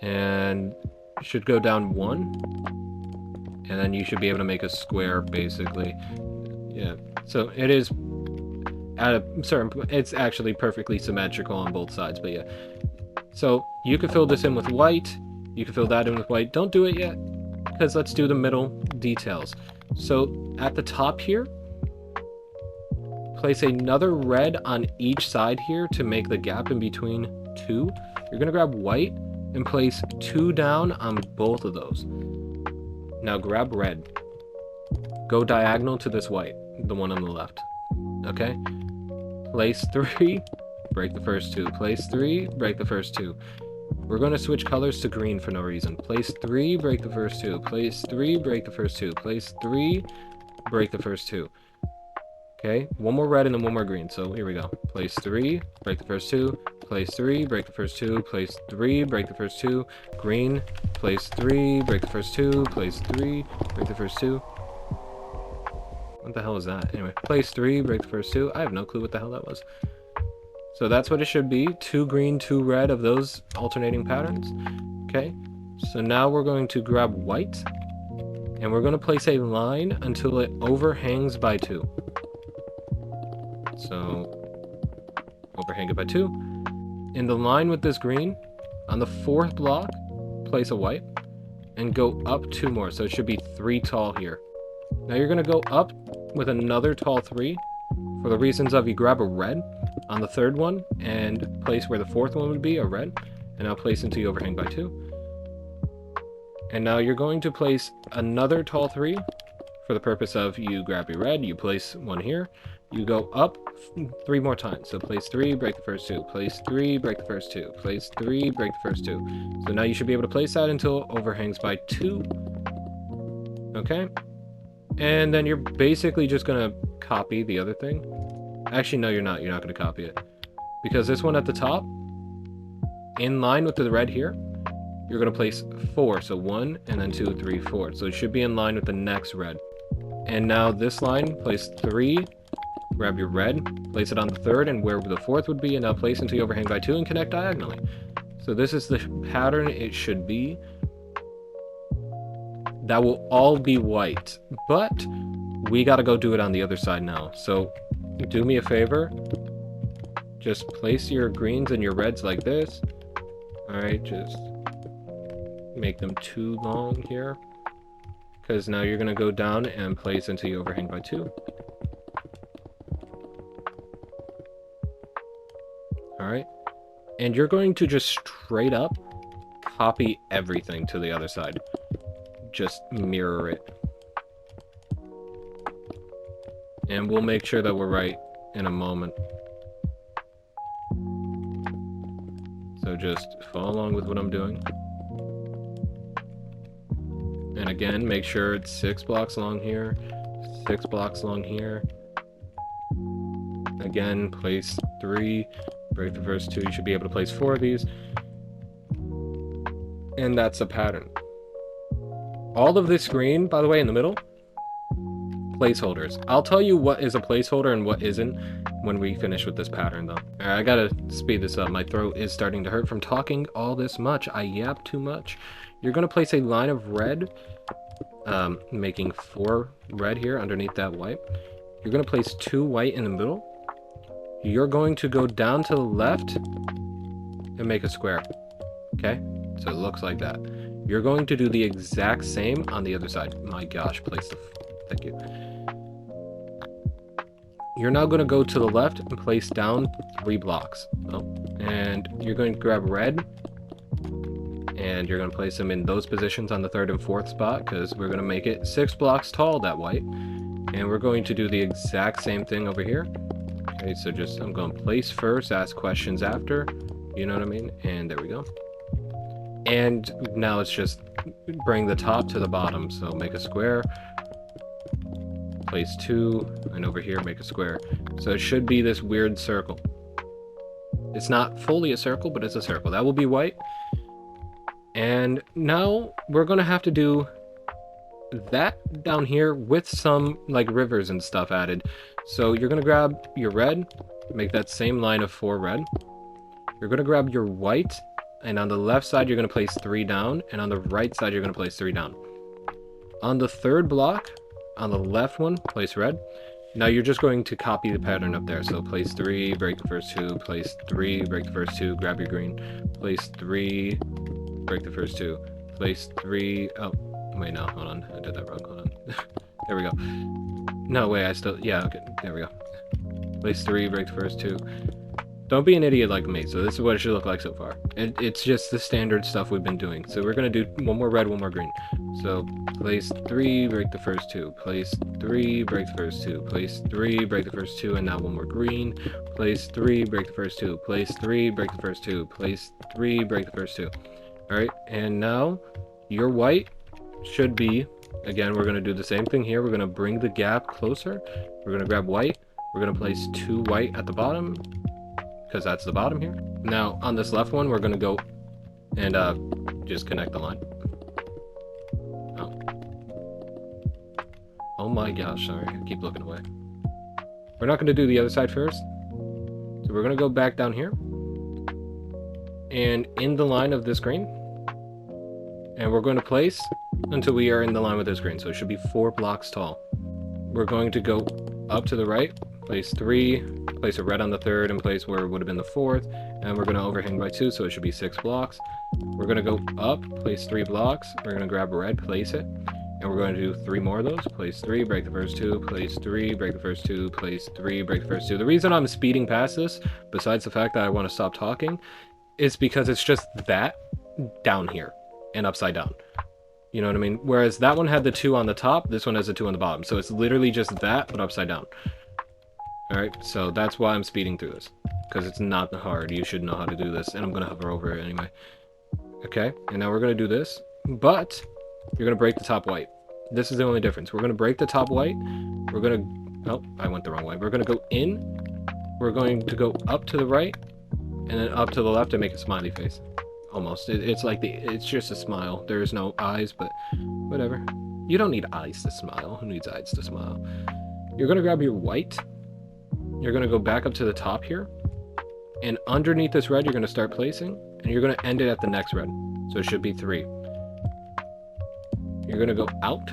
And you should go down 1. And then you should be able to make a square, basically. Yeah, so it is at a certain point, it's actually perfectly symmetrical on both sides, but yeah. So you can fill this in with white, you can fill that in with white. Don't do it yet, because let's do the middle details. So at the top here, place another red on each side here to make the gap in between 2. You're gonna grab white and place 2 down on both of those. Now grab red. Go diagonal to this white, the one on the left. Okay? Place 3, break the first 2. Place 3, break the first 2. We're going to switch colors to green for no reason. Place 3, break the first 2. Place 3, break the first 2. Place 3, break the first 2. Okay? One more red and then one more green. So here we go. Place 3, break the first 2. Place 3, break the first 2. Place 3, break the first 2. Green. Place 3, break the first 2. Place 3, break the first 2. What the hell is that? Anyway, place 3, break the first 2. I have no clue what the hell that was. So that's what it should be. 2 green, 2 red of those alternating patterns. Okay, so now we're going to grab white, and we're going to place a line until it overhangs by 2. So, overhang it by 2. In the line with this green, on the 4th block, place a white, and go up 2 more. So it should be 3 tall here. Now you're going to go up with another tall 3, for the reasons of you grab a red on the 3rd one, and place where the 4th one would be, a red, and now place until you overhang by 2. And now you're going to place another tall 3 for the purpose of you grab your red, you place 1 here, you go up 3 more times. So place 3, break the first 2, place 3, break the first 2, place 3, break the first 2. So now you should be able to place that until it overhangs by 2. Okay? And then you're basically just going to copy the other thing. Actually, no, you're not. You're not going to copy it. Because this one at the top, in line with the red here, you're going to place 4. So 1, and then 2, 3, 4. So it should be in line with the next red. And now this line, place 3, grab your red, place it on the 3rd, and where the 4th would be, and now place until you overhang by 2 and connect diagonally. So this is the pattern it should be. That will all be white, but we got to go do it on the other side now. So do me a favor, just place your greens and your reds like this. Alright, just make them too long here, because now you're going to go down and place until you overhang by 2. Alright, and you're going to just straight up copy everything to the other side. Just mirror it. And we'll make sure that we're right in a moment. So just follow along with what I'm doing. And again, make sure it's 6 blocks long here, 6 blocks long here. Again, place 3, break the first 2. You should be able to place 4 of these. And that's a pattern. All of this green, by the way, in the middle, placeholders. I'll tell you what is a placeholder and what isn't when we finish with this pattern, though. Alright, I gotta speed this up. My throat is starting to hurt from talking all this much. I yap too much. You're gonna place a line of red, making 4 red here underneath that white. You're gonna place 2 white in the middle. You're going to go down to the left and make a square. Okay? So it looks like that. You're going to do the exact same on the other side. My gosh, place the... Thank you. You're now going to go to the left and place down 3 blocks. Oh, and you're going to grab red. And you're going to place them in those positions on the 3rd and 4th spot, because we're going to make it 6 blocks tall, that white. And we're going to do the exact same thing over here. Okay, so just, I'm going to place first, ask questions after. You know what I mean? And there we go. And now it's just bring the top to the bottom. So make a square, place 2, and over here make a square. So it should be this weird circle. It's not fully a circle, but it's a circle. That will be white. And now we're going to have to do that down here with some like rivers and stuff added. So you're going to grab your red, make that same line of 4 red. You're going to grab your white, and on the left side, you're going to place 3 down, and on the right side, you're going to place 3 down. On the 3rd block, on the left one, place red. Now you're just going to copy the pattern up there. So place 3, break the first 2, place 3, break the first 2, grab your green, place 3, break the first 2, place 3, oh, wait, no, hold on, I did that wrong, hold on. There we go. No, wait, yeah, okay, there we go. Place 3, break the first 2. Don't be an idiot like me. So this is what it should look like so far. It's just the standard stuff we've been doing. So we're going to do 1 more red, 1 more green. So place 3, break the first 2. Place 3, break the first 2. Place 3, break the first 2, and now 1 more green. Place 3, break the first 2. Place 3, break the first 2. Place 3, break the first 2. Alright, and now your white should be, again, we're going to do the same thing here. We're going to bring the gap closer. We're going to grab white. We're going to place 2 white at the bottom, because that's the bottom here. Now, on this left one, we're going to go and just connect the line. Oh. Oh my gosh, sorry, I keep looking away. We're not going to do the other side first. So we're going to go back down here. And in the line of this green. And we're going to place until we are in the line with this green. So it should be 4 blocks tall. We're going to go up to the right, place 3, place a red on the 3rd, and place where it would have been the 4th. And we're going to overhang by 2, so it should be 6 blocks. We're going to go up, place 3 blocks. We're going to grab red, place it. And we're going to do 3 more of those. Place 3, break the first 2, place 3, break the first 2, place 3, break the first 2. The reason I'm speeding past this, besides the fact that I want to stop talking, is because it's just that down here and upside down. You know what I mean? Whereas that one had the 2 on the top, this one has the 2 on the bottom. So it's literally just that, but upside down. Alright, so that's why I'm speeding through this. Because it's not hard. You should know how to do this. And I'm going to hover over it anyway. Okay, and now we're going to do this. But you're going to break the top white. This is the only difference. We're going to break the top white. We're going to... Oh, I went the wrong way. We're going to go in. We're going to go up to the right. And then up to the left and make a smiley face. Almost. It's like it's just a smile. There's no eyes, but whatever. You don't need eyes to smile. Who needs eyes to smile? You're going to grab your white. You're going to go back up to the top here. And underneath this red, you're going to start placing. And you're going to end it at the next red. So it should be 3. You're going to go out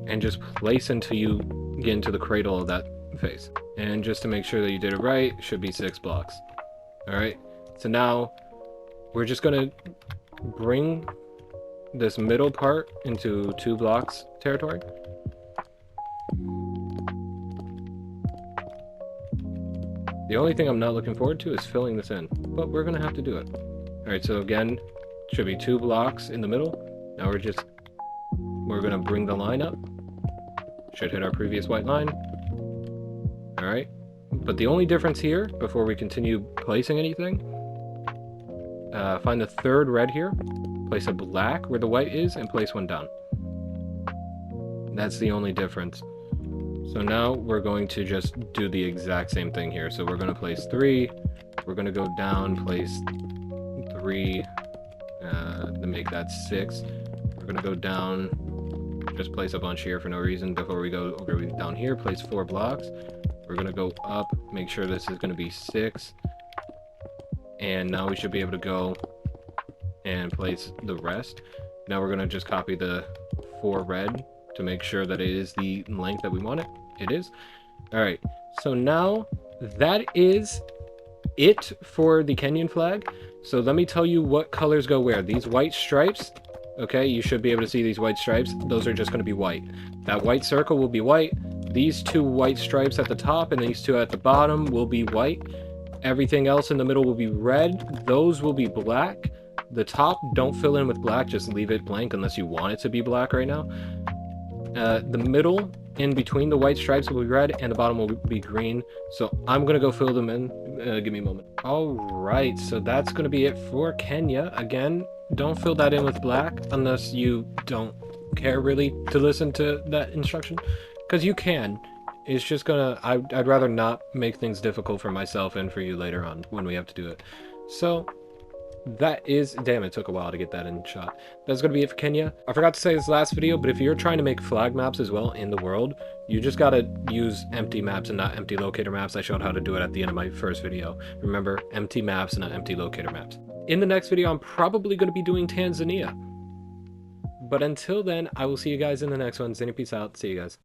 and just place until you get into the cradle of that face. And just to make sure that you did it right, it should be 6 blocks. Alright, so now we're just going to bring this middle part into 2 blocks territory. The only thing I'm not looking forward to is filling this in, but we're going to have to do it. Alright, so again, should be 2 blocks in the middle. Now we're going to bring the line up. Should hit our previous white line. Alright, but the only difference here, before we continue placing anything, find the 3rd red here, place a black where the white is, and place 1 down. That's the only difference. So now we're going to just do the exact same thing here. So we're going to place 3, we're going to go down, place 3, to make that 6. We're going to go down, just place a bunch here for no reason. Before we go over down here, place 4 blocks. We're going to go up, make sure this is going to be 6. And now we should be able to go and place the rest. Now we're going to just copy the 4 red to make sure that it is the length that we want it. It is. Alright, so now that is it for the Kenyan flag. So let me tell you what colors go where. These white stripes, okay, you should be able to see these white stripes. Those are just going to be white. That white circle will be white. These 2 white stripes at the top and these 2 at the bottom will be white. Everything else in the middle will be red. Those will be black. The top, don't fill in with black. Just leave it blank unless you want it to be black right now. The middle, in between the white stripes, will be red, and the bottom will be green. So I'm going to go fill them in. Give me a moment. Alright, so that's going to be it for Kenya. Again, don't fill that in with black unless you don't care really to listen to that instruction. Because you can. It's just gonna... I'd rather not make things difficult for myself and for you later on when we have to do it. So... that is... damn, it took a while to get that in shot. That's going to be it for Kenya. I forgot to say this last video, but if you're trying to make flag maps as well in the world, you just got to use empty maps and not empty locator maps. I showed how to do it at the end of my first video. Remember, empty maps and not empty locator maps. In the next video, I'm probably going to be doing Tanzania. But until then, I will see you guys in the next one. Zany, peace out. See you guys.